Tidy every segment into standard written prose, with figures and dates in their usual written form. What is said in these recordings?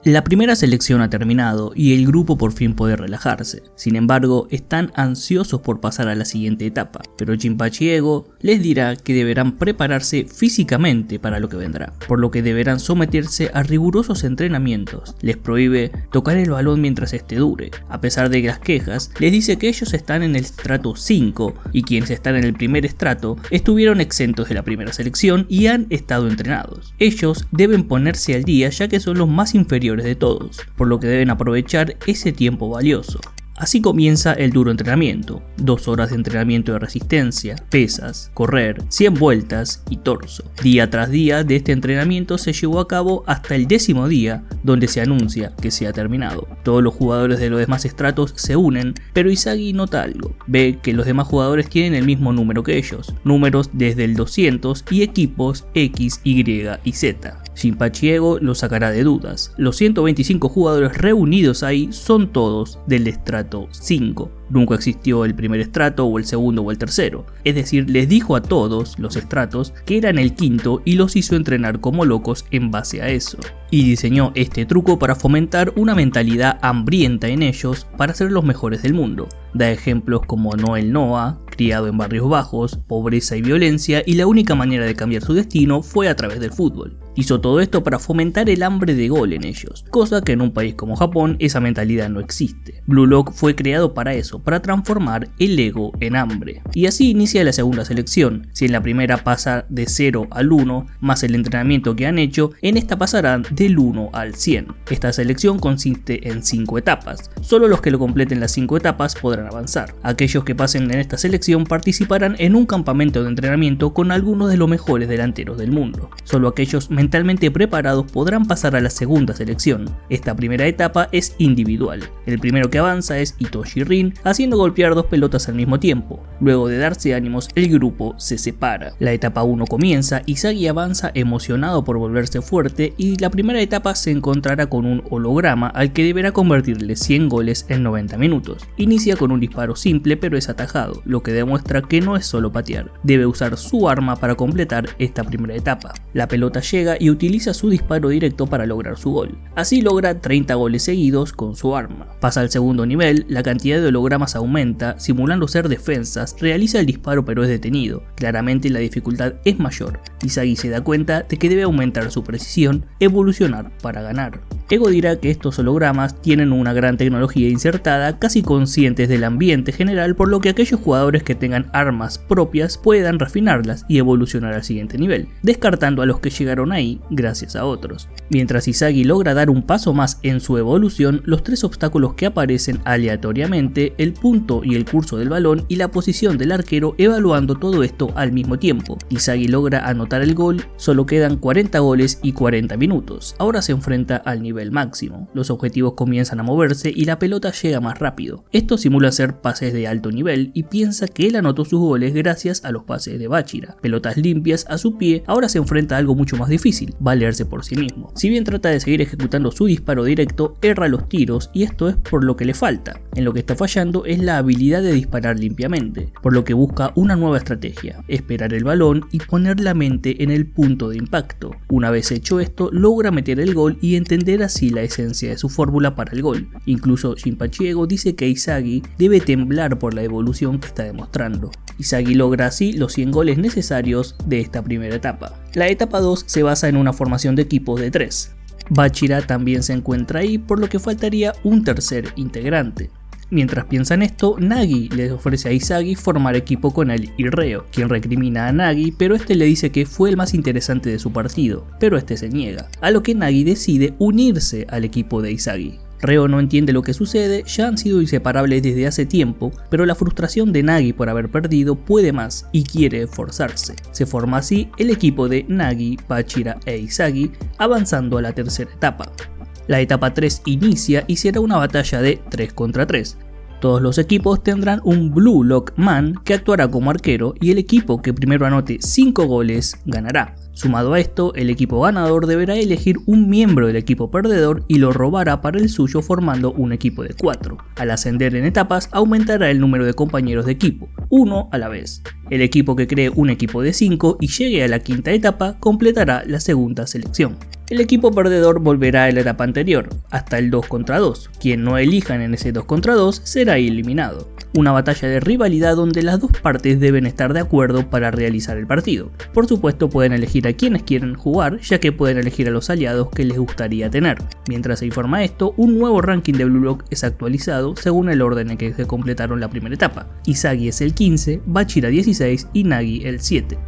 La primera selección ha terminado y el grupo por fin puede relajarse. Sin embargo, están ansiosos por pasar a la siguiente etapa, pero Jinpachi Ego les dirá que deberán prepararse físicamente para lo que vendrá, por lo que deberán someterse a rigurosos entrenamientos. Les prohíbe tocar el balón mientras este dure. A pesar de las quejas, les dice que ellos están en el estrato 5 y quienes están en el primer estrato estuvieron exentos de la primera selección y han estado entrenados. Ellos deben ponerse al día ya que son los más inferiores de todos, por lo que deben aprovechar ese tiempo valioso. Así comienza el duro entrenamiento, 2 horas de entrenamiento de resistencia, pesas, correr, 100 vueltas y torso. Día tras día de este entrenamiento se llevó a cabo hasta el 10º día, donde se anuncia que se ha terminado. Todos los jugadores de los demás estratos se unen, pero Izagi nota algo. Ve que los demás jugadores tienen el mismo número que ellos, números desde el 200 y equipos X, Y y Z. Jinpachi Ego lo sacará de dudas. Los 125 jugadores reunidos ahí son todos del estrato 5. Nunca existió el primer estrato o el segundo o el tercero. Es decir, les dijo a todos los estratos que eran el quinto y los hizo entrenar como locos en base a eso. Y diseñó este truco para fomentar una mentalidad hambrienta en ellos para ser los mejores del mundo. Da ejemplos como Noel Noah, criado en barrios bajos, pobreza y violencia, y la única manera de cambiar su destino fue a través del fútbol. Hizo todo esto para fomentar el hambre de gol en ellos, cosa que en un país como Japón esa mentalidad no existe. Blue Lock fue creado para eso, para transformar el ego en hambre. Y así inicia la segunda selección. Si en la primera pasa de 0 al 1, más el entrenamiento que han hecho, en esta pasarán del 1 al 100. Esta selección consiste en 5 etapas. Solo los que lo completen las 5 etapas podrán avanzar. Aquellos que pasen en esta selección participarán en un campamento de entrenamiento con algunos de los mejores delanteros del mundo. Solo aquellos mentalmente preparados podrán pasar a la segunda selección. Esta primera etapa es individual. El primero que avanza es Itoshi Rin, haciendo golpear 2 pelotas al mismo tiempo. Luego de darse ánimos, el grupo se separa. La etapa 1 comienza, Izagi avanza emocionado por volverse fuerte y la primera etapa se encontrará con un holograma al que deberá convertirle 100 goles en 90 minutos. Inicia con un disparo simple pero es atajado, lo que demuestra que no es solo patear. Debe usar su arma para completar esta primera etapa. La pelota llega y utiliza su disparo directo para lograr su gol. Así logra 30 goles seguidos con su arma. Pasa al segundo nivel, la cantidad de hologramas aumenta, simulando ser defensas, realiza el disparo pero es detenido. Claramente la dificultad es mayor. Izagi se da cuenta de que debe aumentar su precisión, evolucionar para ganar. Ego dirá que estos hologramas tienen una gran tecnología insertada, casi conscientes del ambiente general, por lo que aquellos jugadores que tengan armas propias puedan refinarlas y evolucionar al siguiente nivel, descartando a los que llegaron ahí gracias a otros. Mientras Izagi logra dar un paso más en su evolución, los 3 obstáculos que aparecen aleatoriamente, el punto y el curso del balón y la posición del arquero, evaluando todo esto al mismo tiempo. Izagi logra anotar el gol, solo quedan 40 goles y 40 minutos. Ahora se enfrenta al nivel máximo. Los objetivos comienzan a moverse y la pelota llega más rápido. Esto simula ser pases de alto nivel y piensa que él anotó sus goles gracias a los pases de Bachira. Pelotas limpias a su pie, ahora se enfrenta a algo mucho más difícil, valerse por sí mismo. Si bien trata de seguir ejecutando su disparo directo, erra los tiros y esto es por lo que le falta. En lo que está fallando es la habilidad de disparar limpiamente, por lo que busca una nueva estrategia, esperar el balón y poner la mente en el punto de impacto. Una vez hecho esto, logra meter el gol y entender así la esencia de su fórmula para el gol. Incluso Jinpachi Ego dice que Izagi debe temblar por la evolución que está demostrando. Izagi logra así los 100 goles necesarios de esta primera etapa. La etapa 2 se basa en una formación de equipos de 3. Bachira también se encuentra ahí, por lo que faltaría un tercer integrante. Mientras piensa en esto, Nagi le ofrece a Izagi formar equipo con él y Reo, quien recrimina a Nagi, pero este le dice que fue el más interesante de su partido, pero este se niega, a lo que Nagi decide unirse al equipo de Izagi. Reo no entiende lo que sucede, ya han sido inseparables desde hace tiempo, pero la frustración de Nagi por haber perdido puede más y quiere esforzarse. Se forma así el equipo de Nagi, Bachira e Izagi, avanzando a la tercera etapa. La etapa 3 inicia y será una batalla de 3 contra 3. Todos los equipos tendrán un Blue Lock Man que actuará como arquero y el equipo que primero anote 5 goles ganará. Sumado a esto, el equipo ganador deberá elegir un miembro del equipo perdedor y lo robará para el suyo formando un equipo de 4. Al ascender en etapas aumentará el número de compañeros de equipo, uno a la vez. El equipo que cree un equipo de 5 y llegue a la quinta etapa completará la segunda selección. El equipo perdedor volverá a la etapa anterior, hasta el 2 contra 2. Quien no elijan en ese 2 contra 2 será eliminado. Una batalla de rivalidad donde las dos partes deben estar de acuerdo para realizar el partido. Por supuesto pueden elegir a quienes quieren jugar, ya que pueden elegir a los aliados que les gustaría tener. Mientras se informa esto, un nuevo ranking de Blue Lock es actualizado según el orden en que se completaron la primera etapa. Isagi es el 15, Bachira 16 y Nagi el 7.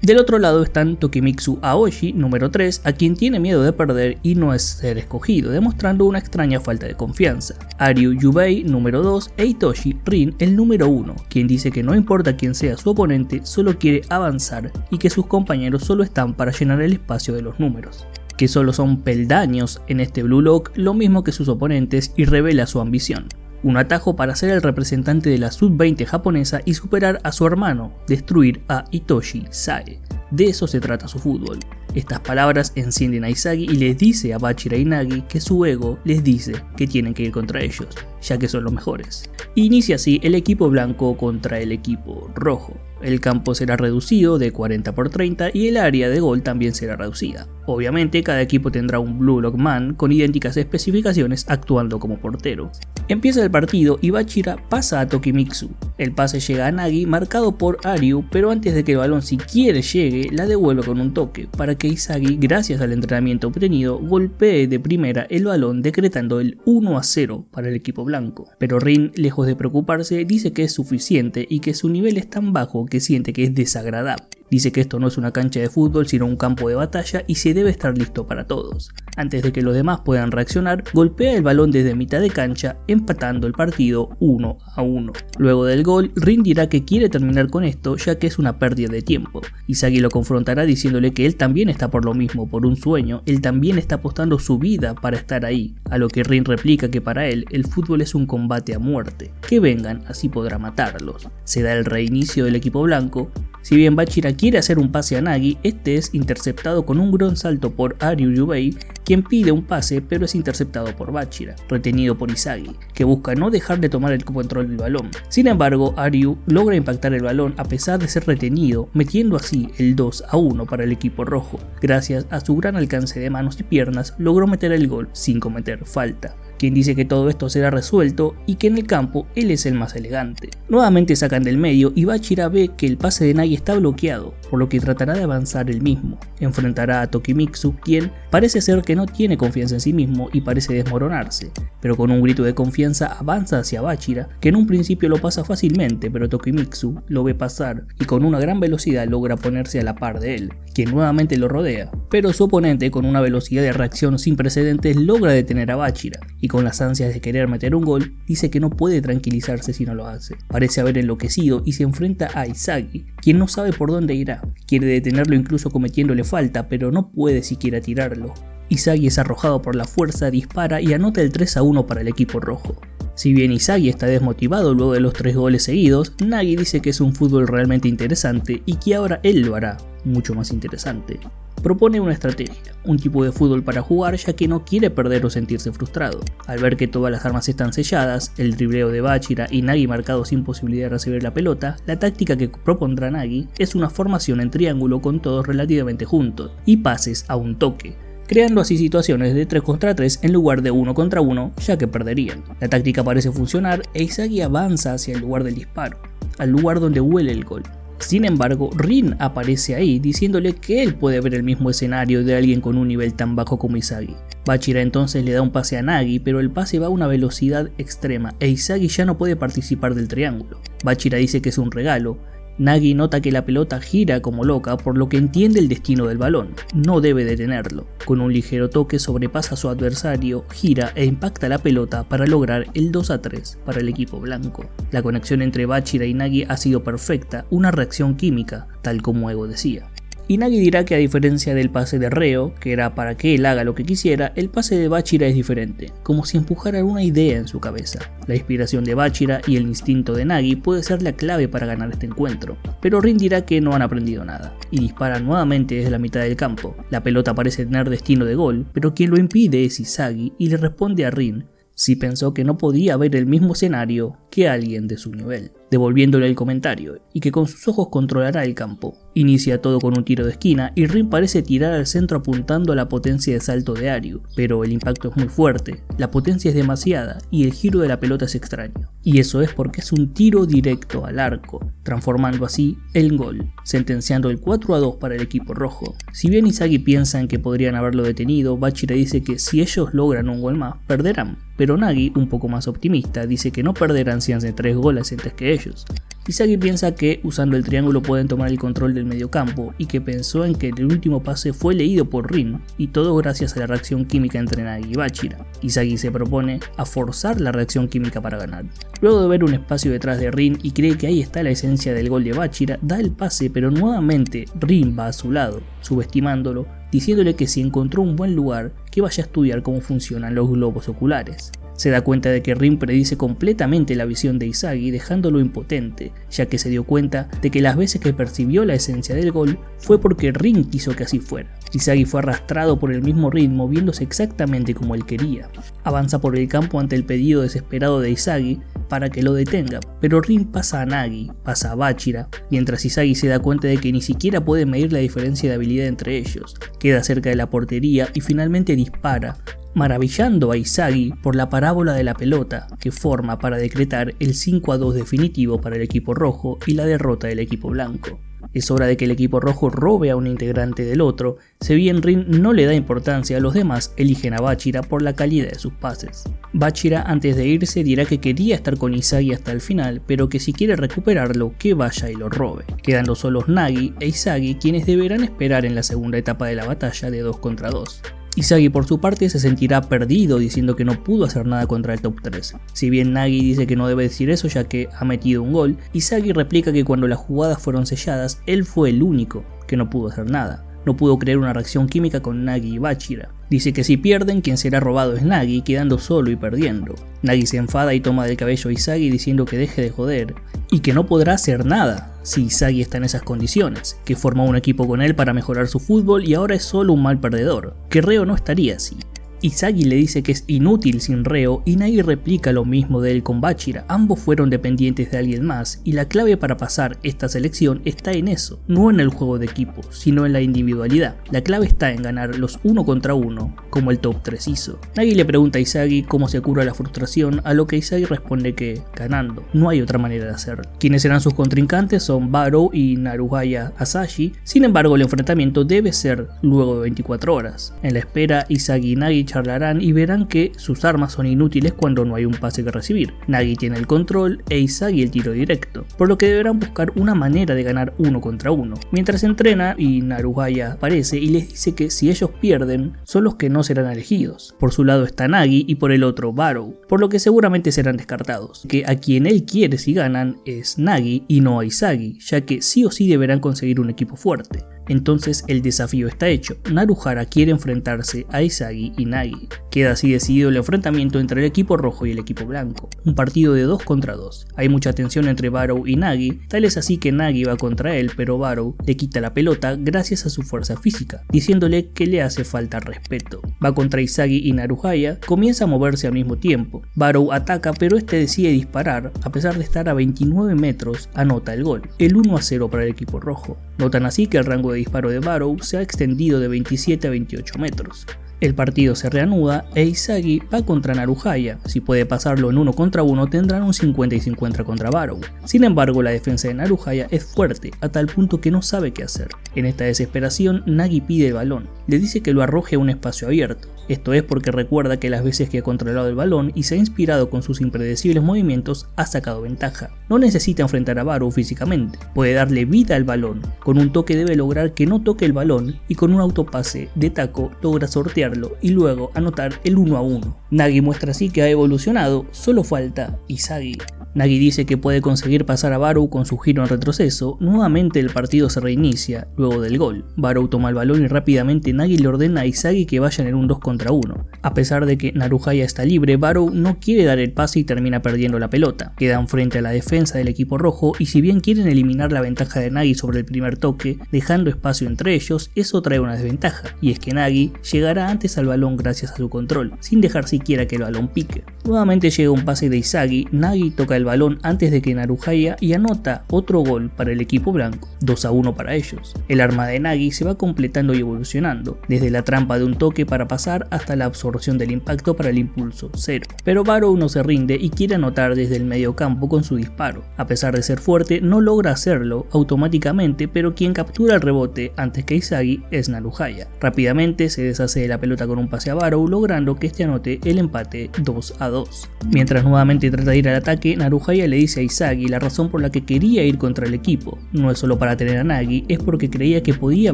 Del otro lado están Tokimitsu Aoshi, número 3, a quien tiene miedo de perder y no es ser escogido, demostrando una extraña falta de confianza. Aryu Yubei, número 2, e Hitoshi Rin, el número 1, quien dice que no importa quién sea su oponente, solo quiere avanzar y que sus compañeros solo están para llenar el espacio de los números. Que solo son peldaños en este Blue Lock, lo mismo que sus oponentes, y revela su ambición. Un atajo para ser el representante de la Sub-20 japonesa y superar a su hermano, destruir a Hitoshi Sae. De eso se trata su fútbol. Estas palabras encienden a Isagi y les dice a Bachira y Nagi que su ego les dice que tienen que ir contra ellos, ya que son los mejores. Inicia así el equipo blanco contra el equipo rojo. El campo será reducido de 40 por 30 y el área de gol también será reducida. Obviamente cada equipo tendrá un Blue Lock Man con idénticas especificaciones actuando como portero. Empieza el partido y Bachira pasa a Tokimitsu. El pase llega a Nagi marcado por Aryu, pero antes de que el balón siquiera llegue la devuelve con un toque para que Isagi, gracias al entrenamiento obtenido, golpee de primera el balón decretando el 1-0 para el equipo blanco. Pero Rin, lejos de preocuparse, dice que es suficiente y que su nivel es tan bajo que siente que es desagradable. Dice que esto no es una cancha de fútbol sino un campo de batalla y se debe estar listo para todos. Antes de que los demás puedan reaccionar, golpea el balón desde mitad de cancha, empatando el partido 1-1. Luego del gol, Rin dirá que quiere terminar con esto ya que es una pérdida de tiempo. Isagi lo confrontará diciéndole que él también está por lo mismo, por un sueño, él también está apostando su vida para estar ahí, a lo que Rin replica que para él el fútbol es un combate a muerte, que vengan así podrá matarlos. Se da el reinicio del equipo blanco. Si bien Bachira quiere hacer un pase a Nagi, este es interceptado con un gran salto por Aryu Yubei, quien pide un pase pero es interceptado por Bachira, retenido por Isagi, que busca no dejar de tomar el control del balón. Sin embargo, Aryu logra impactar el balón a pesar de ser retenido, metiendo así el 2-1 para el equipo rojo. Gracias a su gran alcance de manos y piernas, logró meter el gol sin cometer falta. Quien dice que todo esto será resuelto y que en el campo él es el más elegante. Nuevamente sacan del medio y Bachira ve que el pase de Nagi está bloqueado, por lo que tratará de avanzar él mismo. Enfrentará a Tokimitsu, quien parece ser que no tiene confianza en sí mismo y parece desmoronarse, pero con un grito de confianza avanza hacia Bachira, que en un principio lo pasa fácilmente, pero Tokimitsu lo ve pasar y con una gran velocidad logra ponerse a la par de él, quien nuevamente lo rodea, pero su oponente con una velocidad de reacción sin precedentes logra detener a Bachira, y con las ansias de querer meter un gol, dice que no puede tranquilizarse si no lo hace. Parece haber enloquecido y se enfrenta a Isagi, quien no sabe por dónde irá. Quiere detenerlo incluso cometiéndole falta, pero no puede siquiera tirarlo. Isagi es arrojado por la fuerza, dispara y anota el 3-1 para el equipo rojo. Si bien Isagi está desmotivado luego de los 3 goles seguidos, Nagi dice que es un fútbol realmente interesante y que ahora él lo hará mucho más interesante. Propone una estrategia, un tipo de fútbol para jugar ya que no quiere perder o sentirse frustrado. Al ver que todas las armas están selladas, el dribleo de Bachira y Nagi marcado sin posibilidad de recibir la pelota, la táctica que propondrá Nagi es una formación en triángulo con todos relativamente juntos y pases a un toque, creando así situaciones de 3 contra 3 en lugar de 1 contra 1, ya que perderían. La táctica parece funcionar e Isagi avanza hacia el lugar del disparo, al lugar donde huele el gol. Sin embargo, Rin aparece ahí diciéndole que él puede ver el mismo escenario de alguien con un nivel tan bajo como Isagi. Bachira entonces le da un pase a Nagi, pero el pase va a una velocidad extrema e Isagi ya no puede participar del triángulo. Bachira dice que es un regalo. Nagi nota que la pelota gira como loca, por lo que entiende el destino del balón, no debe detenerlo. Con un ligero toque sobrepasa a su adversario, gira e impacta la pelota para lograr el 2-3 para el equipo blanco. La conexión entre Bachira y Nagi ha sido perfecta, una reacción química, tal como Ego decía. Y Nagi dirá que a diferencia del pase de Reo, que era para que él haga lo que quisiera, el pase de Bachira es diferente, como si empujara una idea en su cabeza. La inspiración de Bachira y el instinto de Nagi puede ser la clave para ganar este encuentro, pero Rin dirá que no han aprendido nada, y disparan nuevamente desde la mitad del campo. La pelota parece tener destino de gol, pero quien lo impide es Izagi y le responde a Rin si pensó que no podía ver el mismo escenario que alguien de su nivel, devolviéndole el comentario, y que con sus ojos controlará el campo. Inicia todo con un tiro de esquina y Rin parece tirar al centro apuntando a la potencia de salto de Aryu, pero el impacto es muy fuerte, la potencia es demasiada y el giro de la pelota es extraño. Y eso es porque es un tiro directo al arco, transformando así el gol, sentenciando el 4-2 para el equipo rojo. Si bien Izagi piensa en que podrían haberlo detenido, Bachira dice que si ellos logran un gol más, perderán. Pero Nagi, un poco más optimista, dice que no perderán si hacen 3 goles antes que ellos. Izagi piensa que usando el triángulo pueden tomar el control del mediocampo y que pensó en que el último pase fue leído por Rin y todo gracias a la reacción química entre Nagi y Bachira. Izagi se propone a forzar la reacción química para ganar. Luego de ver un espacio detrás de Rin y cree que ahí está la esencia del gol de Bachira, da el pase, pero nuevamente Rin va a su lado, subestimándolo, diciéndole que si encontró un buen lugar, que vaya a estudiar cómo funcionan los globos oculares. Se da cuenta de que Rin predice completamente la visión de Izagi, dejándolo impotente, ya que se dio cuenta de que las veces que percibió la esencia del gol fue porque Rin quiso que así fuera. Izagi fue arrastrado por el mismo Rin, moviéndose exactamente como él quería. Avanza por el campo ante el pedido desesperado de Izagi para que lo detenga, pero Rin pasa a Nagi, pasa a Bachira, mientras Izagi se da cuenta de que ni siquiera puede medir la diferencia de habilidad entre ellos. Queda cerca de la portería y finalmente dispara, maravillando a Izagi por la parábola de la pelota que forma para decretar el 5-2 definitivo para el equipo rojo y la derrota del equipo blanco. Es hora de que el equipo rojo robe a un integrante del otro, si bien Rin no le da importancia, los demás eligen a Bachira por la calidad de sus pases. Bachira antes de irse dirá que quería estar con Izagi hasta el final, pero que si quiere recuperarlo, que vaya y lo robe, quedando solos Nagi e Izagi, quienes deberán esperar en la segunda etapa de la batalla de 2 contra 2. Izagi por su parte se sentirá perdido diciendo que no pudo hacer nada contra el top 3. Si bien Nagi dice que no debe decir eso ya que ha metido un gol, Izagi replica que cuando las jugadas fueron selladas, él fue el único que no pudo hacer nada. No pudo crear una reacción química con Nagi y Bachira. Dice que si pierden, quien será robado es Nagi, quedando solo y perdiendo. Nagi se enfada y toma del cabello a Izagi diciendo que deje de joder y que no podrá hacer nada si Izagi está en esas condiciones, que formó un equipo con él para mejorar su fútbol y ahora es solo un mal perdedor, que Reo no estaría así. Izagi le dice que es inútil sin Reo y Nagi replica lo mismo de él con Bachira. Ambos fueron dependientes de alguien más y la clave para pasar esta selección está en eso, no en el juego de equipo, sino en la individualidad. La clave está en ganar los 1 contra 1, como el top 3 hizo. Nagi le pregunta a Izagi cómo se cura la frustración, a lo que Izagi responde que ganando, no hay otra manera de hacerlo. Quienes serán sus contrincantes son Barou y Naruhaya Asashi, sin embargo el enfrentamiento debe ser luego de 24 horas. En la espera, Izagi y Nagi charlarán y verán que sus armas son inútiles cuando no hay un pase que recibir. Nagi tiene el control e Izagi el tiro directo, por lo que deberán buscar una manera de ganar 1 contra 1. Mientras entrena y Naruhaya aparece y les dice que si ellos pierden, son los que no serán elegidos. Por su lado está Nagi y por el otro Barou, por lo que seguramente serán descartados. Que a quien él quiere si ganan es Nagi y no a Izagi, ya que sí o sí deberán conseguir un equipo fuerte. Entonces el desafío está hecho. Naruhara quiere enfrentarse a Izagi y Nagi. Queda así decidido el enfrentamiento entre el equipo rojo y el equipo blanco. Un partido de 2 contra 2. Hay mucha tensión entre Barou y Nagi, tal es así que Nagi va contra él, pero Barou le quita la pelota gracias a su fuerza física, diciéndole que le hace falta respeto. Va contra Izagi y Naruhaya, comienza a moverse al mismo tiempo. Barou ataca, pero este decide disparar, a pesar de estar a 29 metros, anota el gol, el 1-0 para el equipo rojo. Notan así que el rango de disparo de Barou se ha extendido de 27 a 28 metros. El partido se reanuda e Izagi va contra Naruhaya. Si puede pasarlo en 1 contra 1 tendrán un 50 y 50 contra Barou. Sin embargo, la defensa de Naruhaya es fuerte a tal punto que no sabe qué hacer. En esta desesperación, Nagi pide el balón. Le dice que lo arroje a un espacio abierto. Esto es porque recuerda que las veces que ha controlado el balón y se ha inspirado con sus impredecibles movimientos ha sacado ventaja. No necesita enfrentar a Barou físicamente, puede darle vida al balón. Con un toque debe lograr que no toque el balón y con un autopase de taco logra sortearlo y luego anotar el 1-1. Nagi muestra así que ha evolucionado, solo falta Izagi. Nagi dice que puede conseguir pasar a Barou con su giro en retroceso. Nuevamente el partido se reinicia luego del gol. Barou toma el balón y rápidamente Nagi le ordena a Izagi que vayan en un 2 contra 1. A pesar de que Naruhaya está libre, Barou no quiere dar el pase y termina perdiendo la pelota. Quedan frente a la defensa del equipo rojo y si bien quieren eliminar la ventaja de Nagi sobre el primer toque, dejando espacio entre ellos, eso trae una desventaja, y es que Nagi llegará antes al balón gracias a su control, sin dejar siquiera que el balón pique. Nuevamente llega un pase de Izagi, Nagi toca el balón antes de que Naruhaya y anota otro gol para el equipo blanco, 2 a 1 para ellos. El arma de Nagi se va completando y evolucionando, desde la trampa de un toque para pasar hasta la absorción del impacto para el impulso 0. Pero Barou no se rinde y quiere anotar desde el medio campo con su disparo. A pesar de ser fuerte, no logra hacerlo automáticamente, pero quien captura el rebote antes que Izagi es Naruhaya. Rápidamente se deshace de la pelota con un pase a Barou, logrando que este anote el empate 2 a 2. Mientras nuevamente trata de ir al ataque, Naruhaya le dice a Izagi la razón por la que quería ir contra el equipo. No es solo para tener a Nagi, es porque creía que podía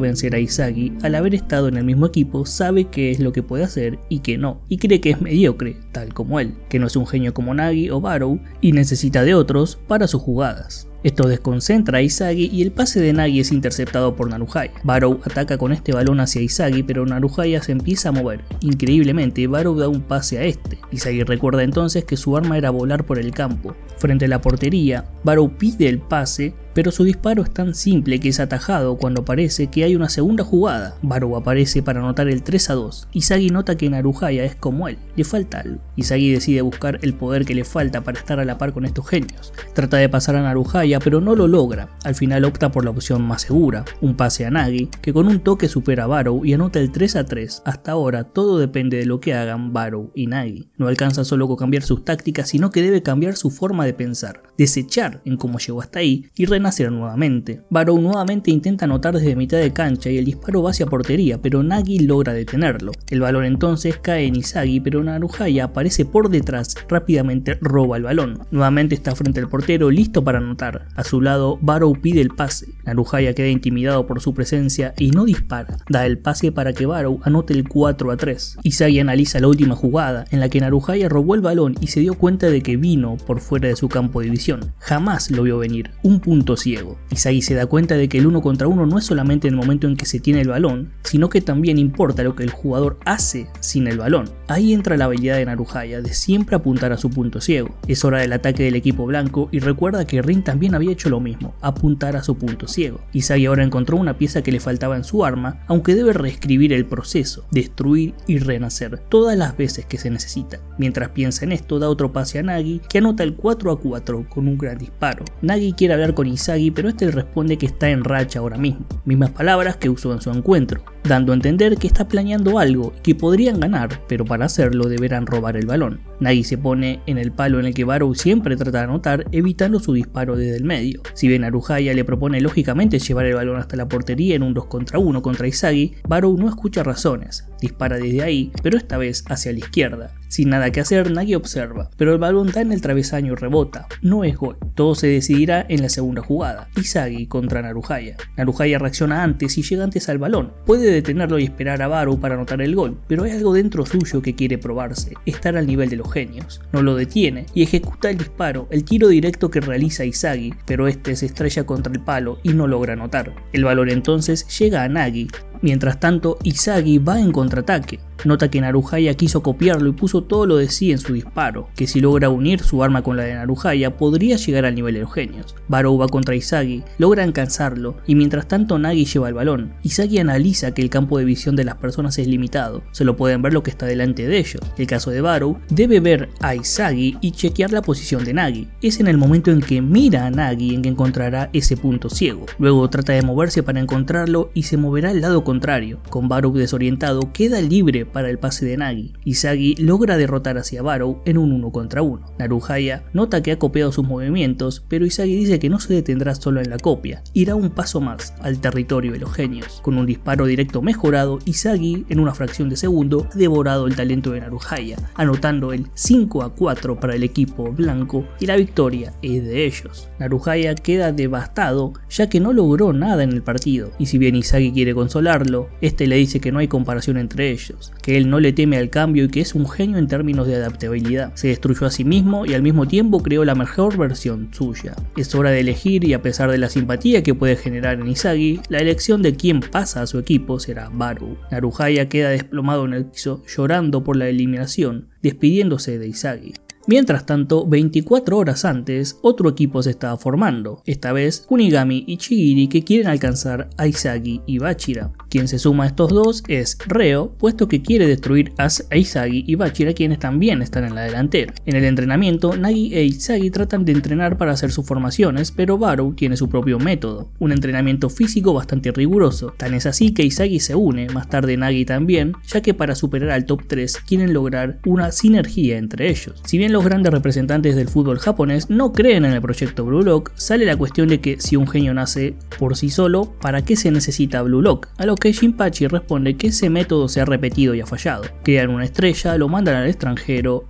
vencer a Izagi. Al haber estado en el mismo equipo, sabe qué es lo que puede hacer y qué no, y cree que es mediocre, tal como él, que no es un genio como Nagi o Barou y necesita de otros para sus jugadas. Esto desconcentra a Izagi y el pase de Nagi es interceptado por Naruhaya. Barou ataca con este balón hacia Izagi, pero Naruhaya se empieza a mover. Increíblemente, Barou da un pase a este. Izagi recuerda entonces que su arma era volar por el campo. Frente a la portería, Barou pide el pase, pero su disparo es tan simple que es atajado cuando parece que hay una segunda jugada. Barou aparece para anotar el 3 a 2. Izagi nota que Naruhaya es como él, le falta algo. Izagi decide buscar el poder que le falta para estar a la par con estos genios. Trata de pasar a Naruhaya, pero no lo logra. Al final opta por la opción más segura, un pase a Nagi, que con un toque supera a Barou y anota el 3 a 3. Hasta ahora todo depende de lo que hagan Barou y Nagi. No alcanza solo con cambiar sus tácticas, sino que debe cambiar su forma de pensar, desechar en cómo llegó hasta ahí y renacer nuevamente. Barou nuevamente intenta anotar desde mitad de cancha y el disparo va hacia portería, pero Nagi logra detenerlo. El balón entonces cae en Izagi, pero Naruhaya aparece por detrás, rápidamente roba el balón. Nuevamente está frente al portero, listo para anotar. A su lado, Barou pide el pase. Naruhaya queda intimidado por su presencia y no dispara. Da el pase para que Barou anote el 4 a 3. Izagi analiza la última jugada, en la que Naruhaya robó el balón y se dio cuenta de que vino por fuera de su campo de visión. Jamás lo vio venir, un punto ciego. Izagi se da cuenta de que el 1 contra 1 no es solamente en el momento en que se tiene el balón, sino que también importa lo que el jugador hace sin el balón. Ahí entra la habilidad de Naruhaya de siempre apuntar a su punto ciego. Es hora del ataque del equipo blanco y recuerda que Rin también había hecho lo mismo, apuntar a su punto ciego. Izagi ahora encontró una pieza que le faltaba en su arma, aunque debe reescribir el proceso, destruir y renacer todas las veces que se necesita. Mientras piensa en esto, da otro pase a Nagi, que anota el 4 a 4 con un gran disparo. Nagi quiere hablar con Izagi, pero este le responde que está en racha ahora mismo, mismas palabras que usó en su encuentro, dando a entender que está planeando algo y que podrían ganar, pero para hacerlo deberán robar el balón. Nagi se pone en el palo en el que Barou siempre trata de anotar, evitando su disparo desde el medio. Si bien Naruhaya le propone lógicamente llevar el balón hasta la portería en un 2 contra 1 contra Izagi, Barou no escucha razones, dispara desde ahí, pero esta vez hacia la izquierda. Sin nada que hacer, Nagi observa, pero el balón da en el travesaño y rebota. No es gol. Todo se decidirá en la segunda jugada. Izagi contra Naruhaya. Naruhaya reacciona antes y llega antes al balón. Puede detenerlo y esperar a Barou para anotar el gol, pero hay algo dentro suyo que quiere probarse, estar al nivel de los genios. No lo detiene y ejecuta el disparo, el tiro directo que realiza Izagi, pero este se estrella contra el palo y no logra anotar. El balón entonces llega a Nagi. Mientras tanto, Izagi va en contraataque. Nota que Naruhaya quiso copiarlo y puso todo lo de sí en su disparo, que si logra unir su arma con la de Naruhaya podría llegar al nivel de los genios. Barou va contra Izagi, logra alcanzarlo y mientras tanto Nagi lleva el balón. Izagi analiza que el campo de visión de las personas es limitado, solo pueden ver lo que está delante de ellos. El caso de Barou, debe ver a Izagi y chequear la posición de Nagi. Es en el momento en que mira a Nagi en que encontrará ese punto ciego. Luego trata de moverse para encontrarlo y se moverá al lado contrario. Con Barou desorientado, queda libre para el pase de Nagi. Izagi logra derrotar hacia Barou en un 1 contra 1. Naruhaya nota que ha copiado sus movimientos, pero Izagi dice que no se detendrá solo en la copia, irá un paso más al territorio de los genios. Con un disparo directo mejorado, Izagi en una fracción de segundo ha devorado el talento de Naruhaya, anotando el 5 a 4 para el equipo blanco y la victoria es de ellos. Naruhaya queda devastado ya que no logró nada en el partido, y si bien Izagi quiere consolarlo, enfrentarlo, este le dice que no hay comparación entre ellos, que él no le teme al cambio y que es un genio en términos de adaptabilidad. Se destruyó a sí mismo y al mismo tiempo creó la mejor versión suya. Es hora de elegir y a pesar de la simpatía que puede generar en Izagi, la elección de quién pasa a su equipo será Barou. Naruhaya queda desplomado en el piso llorando por la eliminación, despidiéndose de Izagi. Mientras tanto, 24 horas antes, otro equipo se estaba formando, esta vez Kunigami y Chigiri, que quieren alcanzar a Izagi y Bachira. Quien se suma a estos dos es Reo, puesto que quiere destruir a Izagi y Bachira, quienes también están en la delantera. En el entrenamiento, Nagi e Izagi tratan de entrenar para hacer sus formaciones, pero Barou tiene su propio método, un entrenamiento físico bastante riguroso. Tan es así que Izagi se une, más tarde Nagi también, ya que para superar al top 3 quieren lograr una sinergia entre ellos. Si bien los grandes representantes del fútbol japonés no creen en el proyecto Blue Lock, sale la cuestión de que si un genio nace por sí solo, ¿para qué se necesita Blue Lock? A lo que Jinpachi responde que ese método se ha repetido y ha fallado. Crean una estrella, lo mandan al extranjero,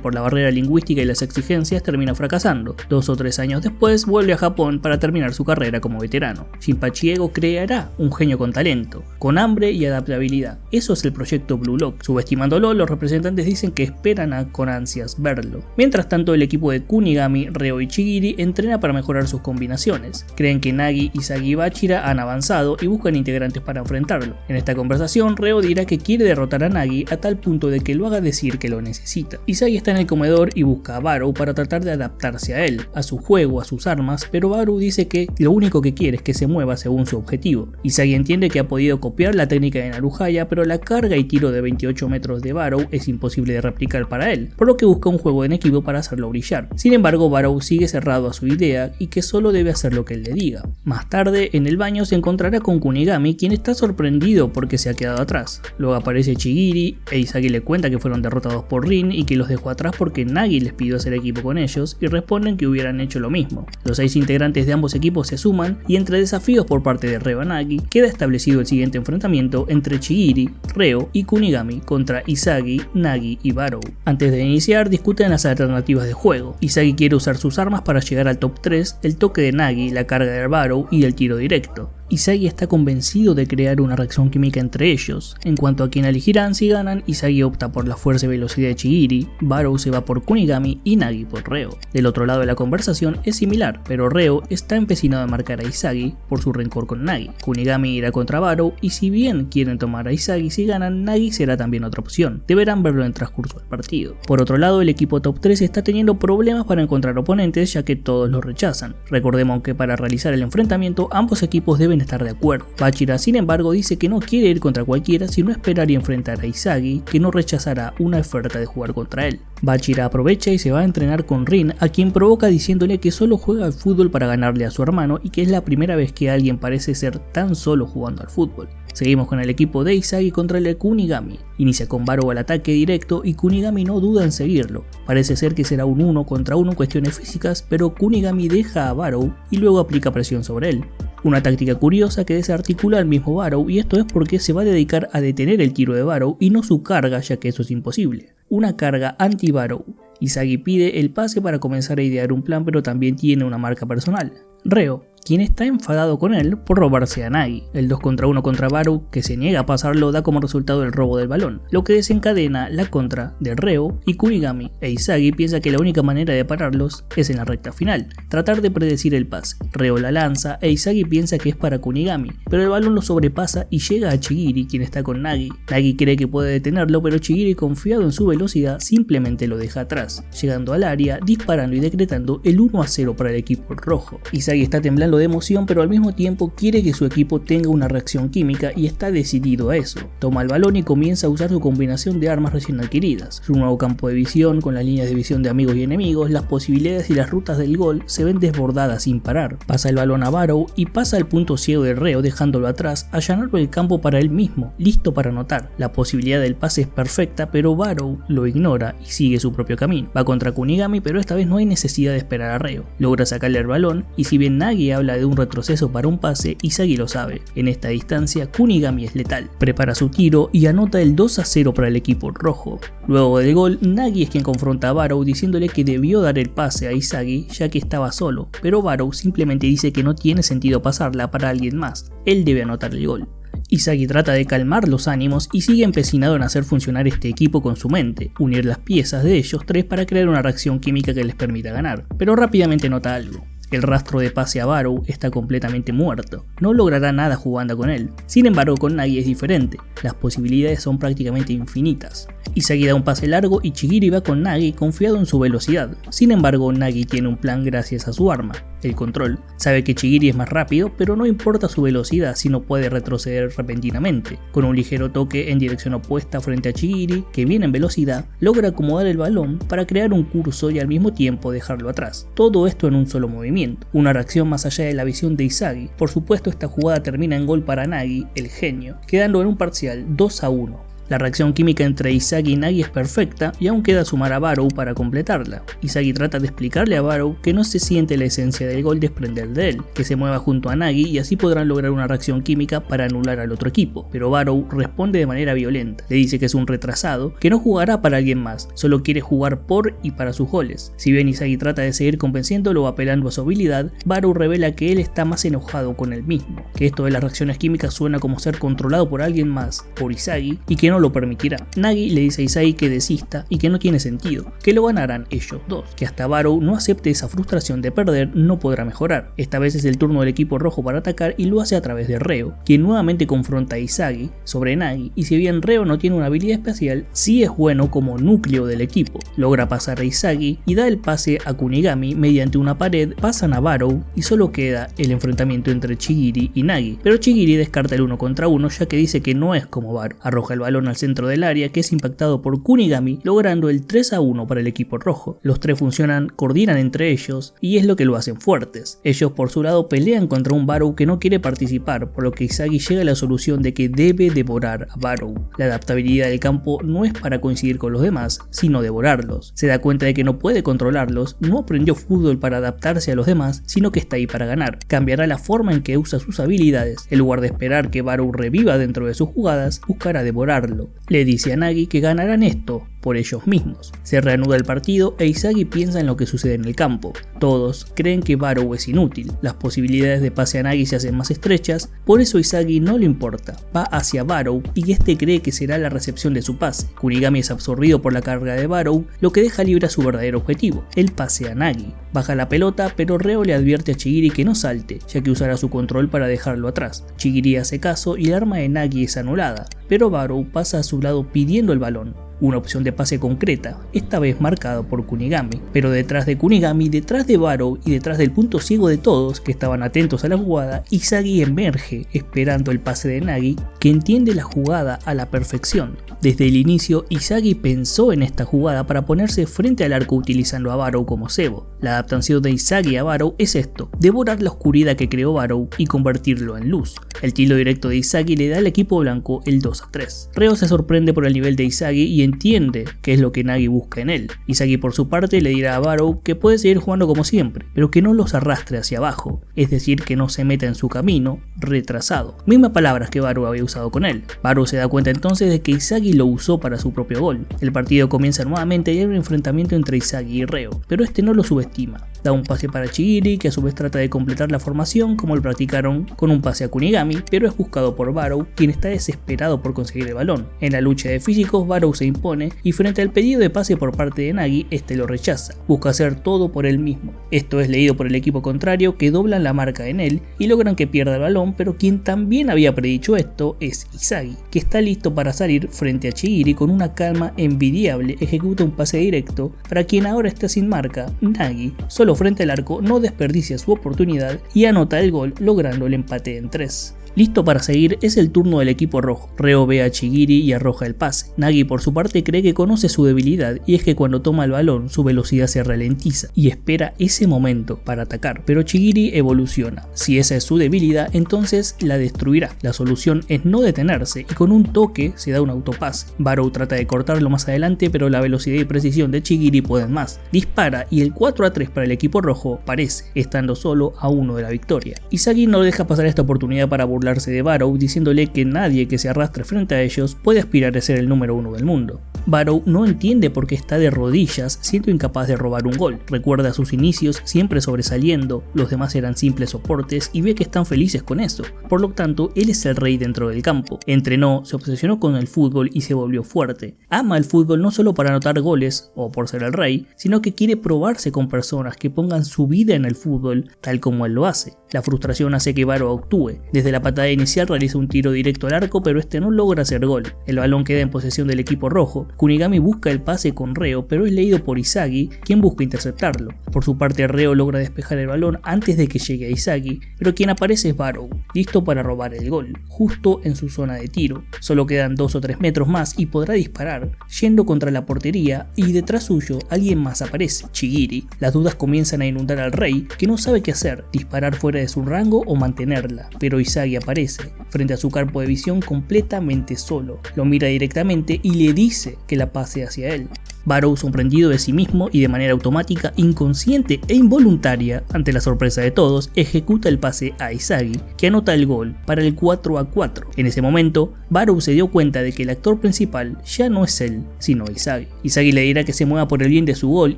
por la barrera lingüística y las exigencias termina fracasando. 2 o 3 años después vuelve a Japón para terminar su carrera como veterano. Jinpachi Ego creará un genio con talento, con hambre y adaptabilidad. Eso es el proyecto Blue Lock. Subestimándolo, los representantes dicen que esperan con ansias verlo. Mientras tanto, el equipo de Kunigami, Reo y Chigiri entrena para mejorar sus combinaciones. Creen que Nagi, Izagi y Bachira han avanzado y buscan integrantes para enfrentarlo. En esta conversación, Reo dirá que quiere derrotar a Nagi a tal punto de que lo haga decir que lo necesita. Izagi está en el comedor y busca a Barou para tratar de adaptarse a él, a su juego, a sus armas, pero Barou dice que lo único que quiere es que se mueva según su objetivo. Izagi entiende que ha podido copiar la técnica de Naruhaya, pero la carga y tiro de 28 metros de Barou es imposible de replicar para él, por lo que busca un juego en equipo para hacerlo brillar. Sin embargo, Barou sigue cerrado a su idea y que solo debe hacer lo que él le diga. Más tarde, en el baño se encontrará con Kunigami, quien está sorprendido porque se ha quedado atrás. Luego aparece Chigiri e Izagi le cuenta que fueron derrotados por Rin y que los dejó atrás porque Nagi les pidió hacer equipo con ellos y responden que hubieran hecho lo mismo. Los 6 integrantes de ambos equipos se suman y entre desafíos por parte de Reo y Nagi queda establecido el siguiente enfrentamiento entre Chigiri, Reo y Kunigami contra Izagi, Nagi y Barou. Antes de iniciar discuten las alternativas de juego. Izagi quiere usar sus armas para llegar al top 3, el toque de Nagi, la carga de Barou y el tiro directo. Izagi está convencido de crear una reacción química entre ellos. En cuanto a quién elegirán si ganan, Izagi opta por la fuerza y velocidad de Chigiri, Barou se va por Kunigami y Nagi por Reo. Del otro lado de la conversación es similar, pero Reo está empecinado en marcar a Izagi por su rencor con Nagi. Kunigami irá contra Barou y si bien quieren tomar a Izagi si ganan, Nagi será también otra opción. Deberán verlo en el transcurso del partido. Por otro lado, el equipo top 3 está teniendo problemas para encontrar oponentes ya que todos los rechazan. Recordemos que para realizar el enfrentamiento ambos equipos deben estar de acuerdo. Bachira, sin embargo, dice que no quiere ir contra cualquiera, sino esperar y enfrentar a Izagi, que no rechazará una oferta de jugar contra él. Bachira aprovecha y se va a entrenar con Rin, a quien provoca diciéndole que solo juega al fútbol para ganarle a su hermano y que es la primera vez que alguien parece ser tan solo jugando al fútbol. Seguimos con el equipo de Izagi contra el de Kunigami. Inicia con Barou al ataque directo y Kunigami no duda en seguirlo. Parece ser que será un 1 contra 1 en cuestiones físicas, pero Kunigami deja a Barou y luego aplica presión sobre él. Una táctica curiosa que desarticula al mismo Barou, y esto es porque se va a dedicar a detener el tiro de Barou y no su carga, ya que eso es imposible. Una carga anti-Barou. Izagi pide el pase para comenzar a idear un plan, pero también tiene una marca personal. Reo, quien está enfadado con él por robarse a Nagi. El 2 contra 1 contra Barou, que se niega a pasarlo, da como resultado el robo del balón, lo que desencadena la contra de Reo y Kunigami, e Izagi piensa que la única manera de pararlos es en la recta final, tratar de predecir el pase. Reo la lanza e Izagi piensa que es para Kunigami, pero el balón lo sobrepasa y llega a Chigiri, quien está con Nagi. Nagi cree que puede detenerlo, pero Chigiri, confiado en su velocidad, simplemente lo deja atrás, llegando al área, disparando y decretando el 1-0 para el equipo rojo. Izagi está temblando de emoción, pero al mismo tiempo quiere que su equipo tenga una reacción química y está decidido a eso. Toma el balón y comienza a usar su combinación de armas recién adquiridas. Su nuevo campo de visión, con las líneas de visión de amigos y enemigos, las posibilidades y las rutas del gol se ven desbordadas sin parar. Pasa el balón a Barou y pasa al punto ciego de Reo dejándolo atrás, allanando el campo para él mismo, listo para anotar. La posibilidad del pase es perfecta, pero Barou lo ignora y sigue su propio camino. Va contra Kunigami, pero esta vez no hay necesidad de esperar a Reo. Logra sacarle el balón y si bien Nagi habla de un retroceso para un pase, Izagi lo sabe. En esta distancia, Kunigami es letal. Prepara su tiro y anota el 2-0 para el equipo rojo. Luego del gol, Nagi es quien confronta a Barou diciéndole que debió dar el pase a Izagi ya que estaba solo, pero Barou simplemente dice que no tiene sentido pasarla para alguien más. Él debe anotar el gol. Izagi trata de calmar los ánimos y sigue empecinado en hacer funcionar este equipo con su mente, unir las piezas de ellos tres para crear una reacción química que les permita ganar, pero rápidamente nota algo. El rastro de pase a Barou está completamente muerto, no logrará nada jugando con él. Sin embargo, con Nagi es diferente, las posibilidades son prácticamente infinitas. Izagi da un pase largo y Chigiri va con Nagi confiado en su velocidad. Sin embargo, Nagi tiene un plan gracias a su arma, el control. Sabe que Chigiri es más rápido, pero no importa su velocidad si no puede retroceder repentinamente. Con un ligero toque en dirección opuesta frente a Chigiri, que viene en velocidad, logra acomodar el balón para crear un curso y al mismo tiempo dejarlo atrás. Todo esto en un solo movimiento, una reacción más allá de la visión de Izagi. Por supuesto, esta jugada termina en gol para Nagi, el genio, quedando en un parcial 2-1. La reacción química entre Izagi y Nagi es perfecta y aún queda sumar a Barou para completarla. Izagi trata de explicarle a Barou que no se siente la esencia del gol desprender de él, que se mueva junto a Nagi y así podrán lograr una reacción química para anular al otro equipo. Pero Barou responde de manera violenta, le dice que es un retrasado, que no jugará para alguien más, solo quiere jugar por y para sus goles. Si bien Izagi trata de seguir convenciéndolo o apelando a su habilidad, Barou revela que él está más enojado con él mismo, que esto de las reacciones químicas suena como ser controlado por alguien más, por Izagi, y que no lo permitirá. Nagi le dice a Izagi que desista y que no tiene sentido, que lo ganarán ellos dos, que hasta Barou no acepte esa frustración de perder no podrá mejorar. Esta vez es el turno del equipo rojo para atacar y lo hace a través de Reo, quien nuevamente confronta a Izagi sobre Nagi, y si bien Reo no tiene una habilidad especial, sí es bueno como núcleo del equipo. Logra pasar a Izagi y da el pase a Kunigami mediante una pared, pasan a Barou y solo queda el enfrentamiento entre Chigiri y Nagi, pero Chigiri descarta el 1 contra 1 ya que dice que no es como Barou. Arroja el balón al centro del área que es impactado por Kunigami, logrando el 3-1 para el equipo rojo. Los tres funcionan, coordinan entre ellos y es lo que lo hacen fuertes. Ellos por su lado pelean contra un Barou que no quiere participar, por lo que Izagi llega a la solución de que debe devorar a Barou. La adaptabilidad del campo no es para coincidir con los demás, sino devorarlos. Se da cuenta de que no puede controlarlos, no aprendió fútbol para adaptarse a los demás, sino que está ahí para ganar. Cambiará la forma en que usa sus habilidades, en lugar de esperar que Barou reviva dentro de sus jugadas, buscará devorarlo. Le dice a Nagi que ganarán esto por ellos mismos. Se reanuda el partido e Izagi piensa en lo que sucede en el campo. Todos creen que Barou es inútil, las posibilidades de pase a Nagi se hacen más estrechas, por eso Izagi no le importa, va hacia Barou y este cree que será la recepción de su pase. Kunigami es absorbido por la carga de Barou, lo que deja libre a su verdadero objetivo, el pase a Nagi. Baja la pelota, pero Reo le advierte a Chigiri que no salte, ya que usará su control para dejarlo atrás. Chigiri hace caso y el arma de Nagi es anulada, pero Barou pasa a su lado pidiendo el balón. Una opción de pase concreta, esta vez marcado por Kunigami, pero detrás de Kunigami, detrás de Barou y detrás del punto ciego de todos que estaban atentos a la jugada, Izagi emerge esperando el pase de Nagi, que entiende la jugada a la perfección. Desde el inicio, Izagi pensó en esta jugada para ponerse frente al arco utilizando a Barou como cebo. La adaptación de Izagi a Barou es esto, devorar la oscuridad que creó Barou y convertirlo en luz. El tiro directo de Izagi le da al equipo blanco el 2-3. Reo se sorprende por el nivel de Izagi y entiende qué es lo que Nagi busca en él. Izagi por su parte le dirá a Barou que puede seguir jugando como siempre, pero que no los arrastre hacia abajo, es decir que no se meta en su camino, retrasado. Mismas palabras que Barou había usado con él. Barou se da cuenta entonces de que Izagi lo usó para su propio gol. El partido comienza nuevamente y hay un enfrentamiento entre Izagi y Reo, pero este no lo subestima. Da un pase para Chigiri, que a su vez trata de completar la formación como lo practicaron con un pase a Kunigami, pero es buscado por Barou, quien está desesperado por conseguir el balón. En la lucha de físicos, Barou se impone y frente al pedido de pase por parte de Nagi, este lo rechaza. Busca hacer todo por él mismo. Esto es leído por el equipo contrario, que doblan la marca en él y logran que pierda el balón, pero quien también había predicho esto es Izagi, que está listo para salir frente a Chigiri con una calma envidiable, ejecuta un pase directo para quien ahora está sin marca. Nagi, solo frente al arco, no desperdicia su oportunidad y anota el gol, logrando el empate en 3. Listo para seguir es el turno del equipo rojo. Reo ve a Chigiri y arroja el pase. Nagi por su parte cree que conoce su debilidad y es que cuando toma el balón su velocidad se ralentiza y espera ese momento para atacar, pero Chigiri evoluciona. Si esa es su debilidad, entonces la destruirá. La solución es no detenerse y con un toque se da un autopase. Barou trata de cortarlo más adelante, pero la velocidad y precisión de Chigiri pueden más. Dispara y el 4-3 para el equipo rojo parece, estando solo a 1 de la victoria. Izagi no deja pasar esta oportunidad para burlarse de Barou, diciéndole que nadie que se arrastre frente a ellos puede aspirar a ser el número 1 del mundo. Barrow no entiende por qué está de rodillas siendo incapaz de robar un gol. Recuerda sus inicios siempre sobresaliendo, los demás eran simples soportes y ve que están felices con eso. Por lo tanto, él es el rey dentro del campo. Entrenó, se obsesionó con el fútbol y se volvió fuerte. Ama el fútbol no solo para anotar goles o por ser el rey, sino que quiere probarse con personas que pongan su vida en el fútbol tal como él lo hace. La frustración hace que Barrow actúe. Desde la patada inicial realiza un tiro directo al arco, pero este no logra hacer gol. El balón queda en posesión del equipo rojo. Kunigami busca el pase con Reo, pero es leído por Izagi, quien busca interceptarlo. Por su parte, Reo logra despejar el balón antes de que llegue a Izagi, pero quien aparece es Barrow, listo para robar el gol, justo en su zona de tiro. Solo quedan 2 o 3 metros más y podrá disparar, yendo contra la portería, y detrás suyo alguien más aparece, Chigiri. Las dudas comienzan a inundar al rey, que no sabe qué hacer, disparar fuera de su rango o mantenerla, pero Izagi aparece, frente a su campo de visión completamente solo. Lo mira directamente y le dice que la pase hacia él. Barrow, sorprendido de sí mismo y de manera automática, inconsciente e involuntaria, ante la sorpresa de todos, ejecuta el pase a Izagi, que anota el gol para el 4-4. En ese momento, Barrow se dio cuenta de que el actor principal ya no es él, sino Izagi. Izagi le dirá que se mueva por el bien de su gol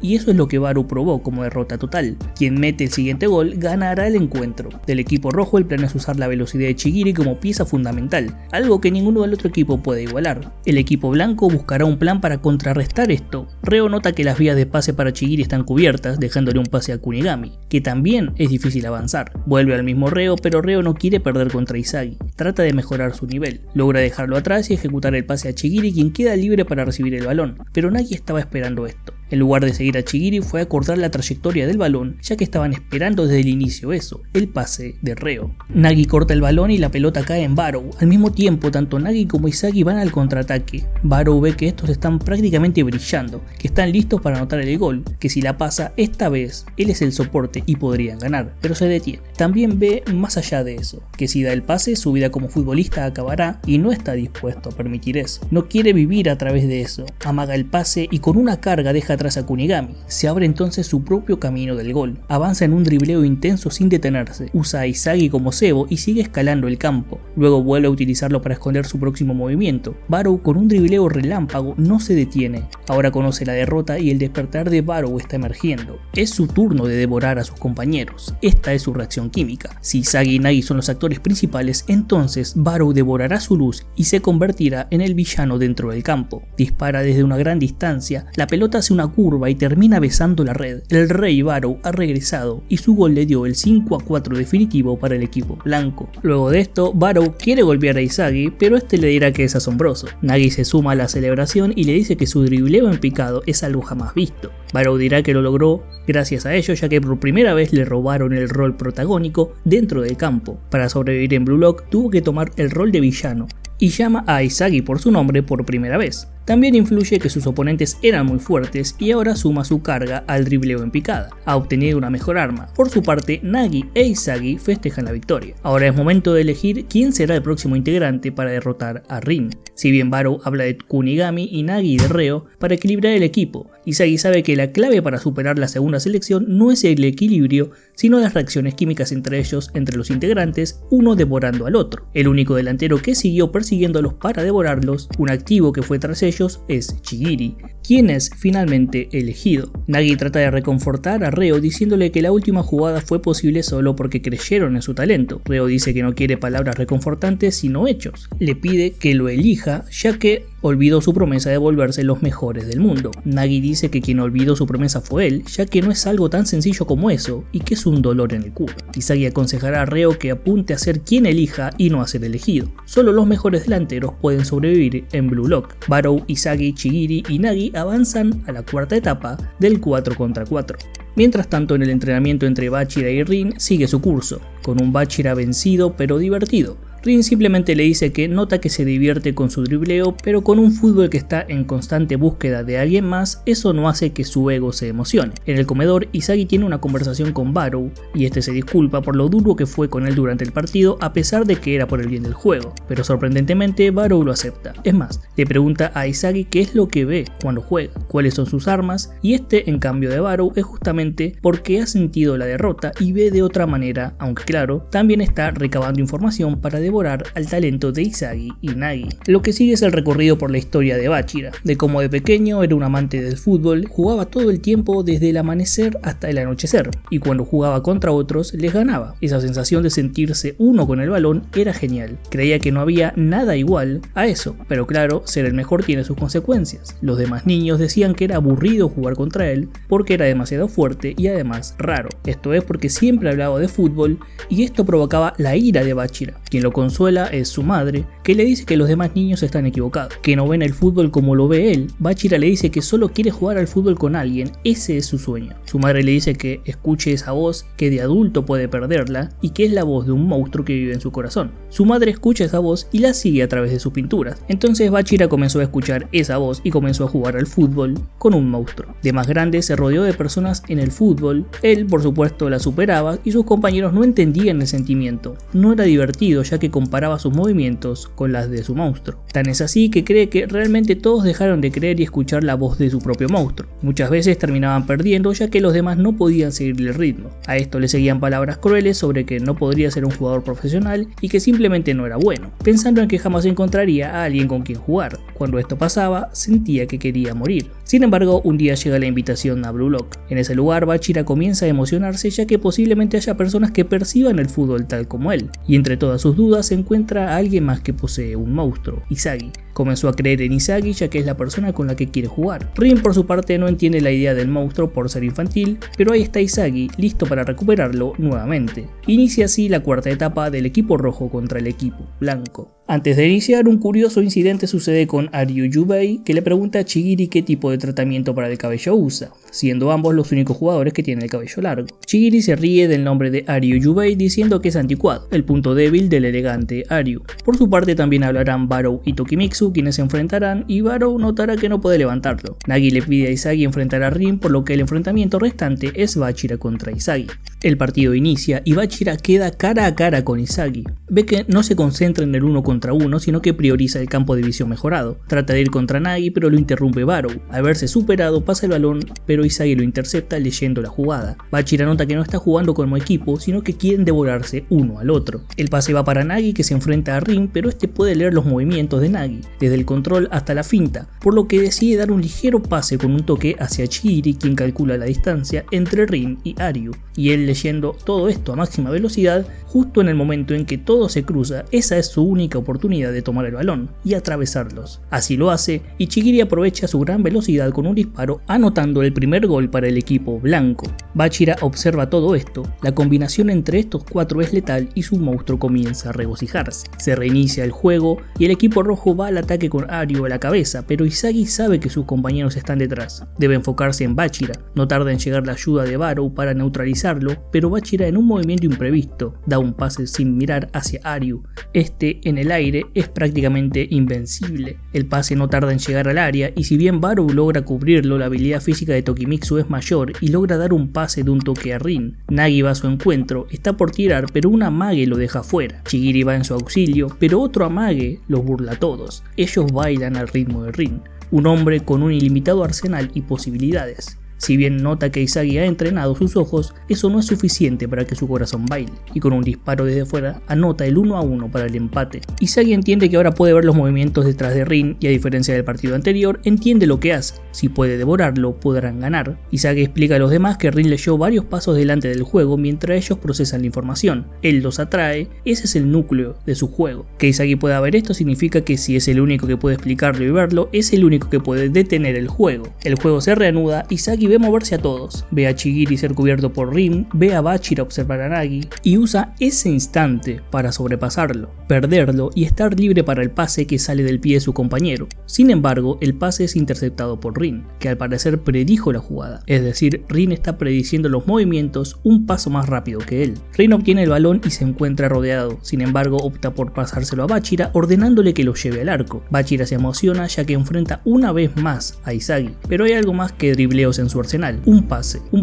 y eso es lo que Barrow probó como derrota total. Quien mete el siguiente gol ganará el encuentro. Del equipo rojo, el plan es usar la velocidad de Chigiri como pieza fundamental, algo que ninguno del otro equipo puede igualar. El equipo blanco buscará un plan para contrarrestar esto. Reo nota que las vías de pase para Chigiri están cubiertas, dejándole un pase a Kunigami, que también es difícil avanzar. Vuelve al mismo Reo, pero Reo no quiere perder contra Izagi. Trata de mejorar su nivel. Logra dejarlo atrás y ejecutar el pase a Chigiri, quien queda libre para recibir el balón, pero nadie estaba esperando esto. En lugar de seguir a Chigiri, fue a cortar la trayectoria del balón, ya que estaban esperando desde el inicio eso, el pase de Reo. Nagi corta el balón y la pelota cae en Barrow. Al mismo tiempo, tanto Nagi como Izagi van al contraataque. Barrow ve que estos están prácticamente brillando, que están listos para anotar el gol, que si la pasa esta vez, él es el soporte y podrían ganar, pero se detiene. También ve más allá de eso, que si da el pase, su vida como futbolista acabará y no está dispuesto a permitir eso. No quiere vivir a través de eso, amaga el pase y con una carga deja atrás a Kunigami. Se abre entonces su propio camino del gol. Avanza en un dribleo intenso sin detenerse. Usa a Izagi como cebo y sigue escalando el campo. Luego vuelve a utilizarlo para esconder su próximo movimiento. Barrow, con un dribleo relámpago, no se detiene. Ahora conoce la derrota y el despertar de Barrow está emergiendo. Es su turno de devorar a sus compañeros. Esta es su reacción química. Si Izagi y Nagi son los actores principales, entonces Barrow devorará su luz y se convertirá en el villano dentro del campo. Dispara desde una gran distancia, la pelota hace una curva y termina besando la red. El rey Barrow ha regresado y su gol le dio el 5-4 definitivo para el equipo blanco. Luego de esto, Barrow quiere golpear a Izagi, pero este le dirá que es asombroso. Nagi se suma a la celebración y le dice que su dribleo en picado es algo jamás visto. Barrow dirá que lo logró gracias a ello, ya que por primera vez le robaron el rol protagónico dentro del campo. Para sobrevivir en Blue Lock tuvo que tomar el rol de villano y llama a Izagi por su nombre por primera vez. También influye que sus oponentes eran muy fuertes y ahora suma su carga al dribleo en picada. Ha obtenido una mejor arma. Por su parte, Nagi e Izagi festejan la victoria. Ahora es momento de elegir quién será el próximo integrante para derrotar a Rin. Si bien Barrow habla de Kunigami y Nagi de Reo para equilibrar el equipo, Izagi sabe que la clave para superar la segunda selección no es el equilibrio, sino las reacciones químicas entre ellos, entre los integrantes, uno devorando al otro. El único delantero que siguió persiguiéndolos para devorarlos, un activo que fue tras ellos, es Chigiri, quien es finalmente elegido. Nagi trata de reconfortar a Reo diciéndole que la última jugada fue posible solo porque creyeron en su talento. Reo dice que no quiere palabras reconfortantes sino hechos. Le pide que lo elija ya que olvidó su promesa de volverse los mejores del mundo. Nagi dice que quien olvidó su promesa fue él, ya que no es algo tan sencillo como eso y que es un dolor en el culo. Izagi aconsejará a Reo que apunte a ser quien elija y no a ser elegido. Solo los mejores delanteros pueden sobrevivir en Blue Lock. Barrow, Izagi, Chigiri y Nagi avanzan a la cuarta etapa del 4 contra 4. Mientras tanto, en el entrenamiento entre Bachira y Rin sigue su curso, con un Bachira vencido pero divertido. Rin simplemente le dice que nota que se divierte con su dribleo, pero con un fútbol que está en constante búsqueda de alguien más, eso no hace que su ego se emocione. En el comedor, Izagi tiene una conversación con Barrow, y este se disculpa por lo duro que fue con él durante el partido, a pesar de que era por el bien del juego. Pero sorprendentemente, Barrow lo acepta. Es más, le pregunta a Izagi qué es lo que ve cuando juega, cuáles son sus armas, y este, en cambio de Barrow, es justamente porque ha sentido la derrota y ve de otra manera, aunque claro, también está recabando información para devorar al talento de Izagi y Nagi. Lo que sigue es el recorrido por la historia de Bachira, de cómo de pequeño era un amante del fútbol, jugaba todo el tiempo desde el amanecer hasta el anochecer, y cuando jugaba contra otros les ganaba. Esa sensación de sentirse uno con el balón era genial. Creía que no había nada igual a eso, pero claro, ser el mejor tiene sus consecuencias. Los demás niños decían que era aburrido jugar contra él porque era demasiado fuerte y además raro. Esto es porque siempre hablaba de fútbol y esto provocaba la ira de Bachira. Quien lo consuela es su madre, que le dice que los demás niños están equivocados, que no ven el fútbol como lo ve él. Bachira le dice que solo quiere jugar al fútbol con alguien, ese es su sueño. Su madre le dice que escuche esa voz, que de adulto puede perderla y que es la voz de un monstruo que vive en su corazón. Su madre escucha esa voz y la sigue a través de sus pinturas. Entonces Bachira comenzó a escuchar esa voz y comenzó a jugar al fútbol con un monstruo. De más grande se rodeó de personas en el fútbol, él por supuesto la superaba y sus compañeros no entendían el sentimiento. No era divertido ya que comparaba sus movimientos con las de su monstruo. Tan es así que cree que realmente todos dejaron de creer y escuchar la voz de su propio monstruo. Muchas veces terminaban perdiendo ya que los demás no podían seguirle el ritmo. A esto le seguían palabras crueles sobre que no podría ser un jugador profesional y que simplemente no era bueno, pensando en que jamás encontraría a alguien con quien jugar. Cuando esto pasaba, sentía que quería morir. Sin embargo, un día llega la invitación a Blue Lock. En ese lugar, Bachira comienza a emocionarse ya que posiblemente haya personas que perciban el fútbol tal como él, y entre todas sus dudas se encuentra a alguien más que posee un monstruo, Izagi. Comenzó a creer en Izagi ya que es la persona con la que quiere jugar. Rin por su parte no entiende la idea del monstruo por ser infantil, pero ahí está Izagi, listo para recuperarlo nuevamente. Inicia así la cuarta etapa del equipo rojo contra el equipo blanco. Antes de iniciar, un curioso incidente sucede con Aryu Yubei, que le pregunta a Chigiri qué tipo de tratamiento para el cabello usa, siendo ambos los únicos jugadores que tienen el cabello largo. Chigiri se ríe del nombre de Aryu Yubei diciendo que es anticuado, el punto débil del elegante Aryu. Por su parte también hablarán Barou y Tokimitsu, quienes se enfrentarán, y Barou notará que no puede levantarlo. Nagi le pide a Izagi enfrentar a Rin, por lo que el enfrentamiento restante es Bachira contra Izagi. El partido inicia y Bachira queda cara a cara con Izagi. Ve que no se concentra en el uno contra uno, sino que prioriza el campo de visión mejorado. Trata de ir contra Nagi, pero lo interrumpe Barou. Al verse superado, pasa el balón, pero Izagi lo intercepta leyendo la jugada. Bachira nota que no está jugando como equipo, sino que quieren devorarse uno al otro. El pase va para Nagi, que se enfrenta a Rin, pero este puede leer los movimientos de Nagi, desde el control hasta la finta, por lo que decide dar un ligero pase con un toque hacia Chihiri, quien calcula la distancia entre Rin y Aryu. Y él, leyendo todo esto a máxima velocidad, justo en el momento en que todo se cruza, esa es su única oportunidad de tomar el balón y atravesarlos. Así lo hace, y Chihiri aprovecha su gran velocidad con un disparo, anotando el primer gol para el equipo blanco. Bachira observa todo esto, la combinación entre estos cuatro es letal y su monstruo comienza a regocijarse. Se reinicia el juego y el equipo rojo va al ataque con Aryu a la cabeza, pero Izagi sabe que sus compañeros están detrás. Debe enfocarse en Bachira, no tarda en llegar la ayuda de Barou para neutralizarlo, pero Bachira en un movimiento imprevisto da un pase sin mirar hacia Aryu. Este en el aire es prácticamente invencible. El pase no tarda en llegar al área y si bien Barou logra cubrirlo, la habilidad física de Tokimitsu es mayor y logra dar un pase de un toque a Rin. Nagi va a su encuentro, está por tirar, pero un amague lo deja fuera. Chihiri va en su auxilio, pero otro amague los burla a todos. Ellos bailan al ritmo de Rin, un hombre con un ilimitado arsenal y posibilidades. Si bien nota que Izagi ha entrenado sus ojos, eso no es suficiente para que su corazón baile, y con un disparo desde fuera anota el 1-1 para el empate. Izagi entiende que ahora puede ver los movimientos detrás de Rin y a diferencia del partido anterior, entiende lo que hace. Si puede devorarlo, podrán ganar. Izagi explica a los demás que Rin leyó varios pasos delante del juego mientras ellos procesan la información. Él los atrae, ese es el núcleo de su juego. Que Izagi pueda ver esto significa que si es el único que puede explicarlo y verlo, es el único que puede detener el juego. El juego se reanuda, Izagi ve moverse a todos, ve a Chihiri ser cubierto por Rin, ve a Bachira observar a Nagi y usa ese instante para sobrepasarlo, perderlo y estar libre para el pase que sale del pie de su compañero. Sin embargo, el pase es interceptado por Rin, que al parecer predijo la jugada, es decir, Rin está prediciendo los movimientos un paso más rápido que él. Rin obtiene el balón y se encuentra rodeado, sin embargo opta por pasárselo a Bachira ordenándole que lo lleve al arco. Bachira se emociona ya que enfrenta una vez más a Izagi, pero hay algo más que dribleos en su arsenal, un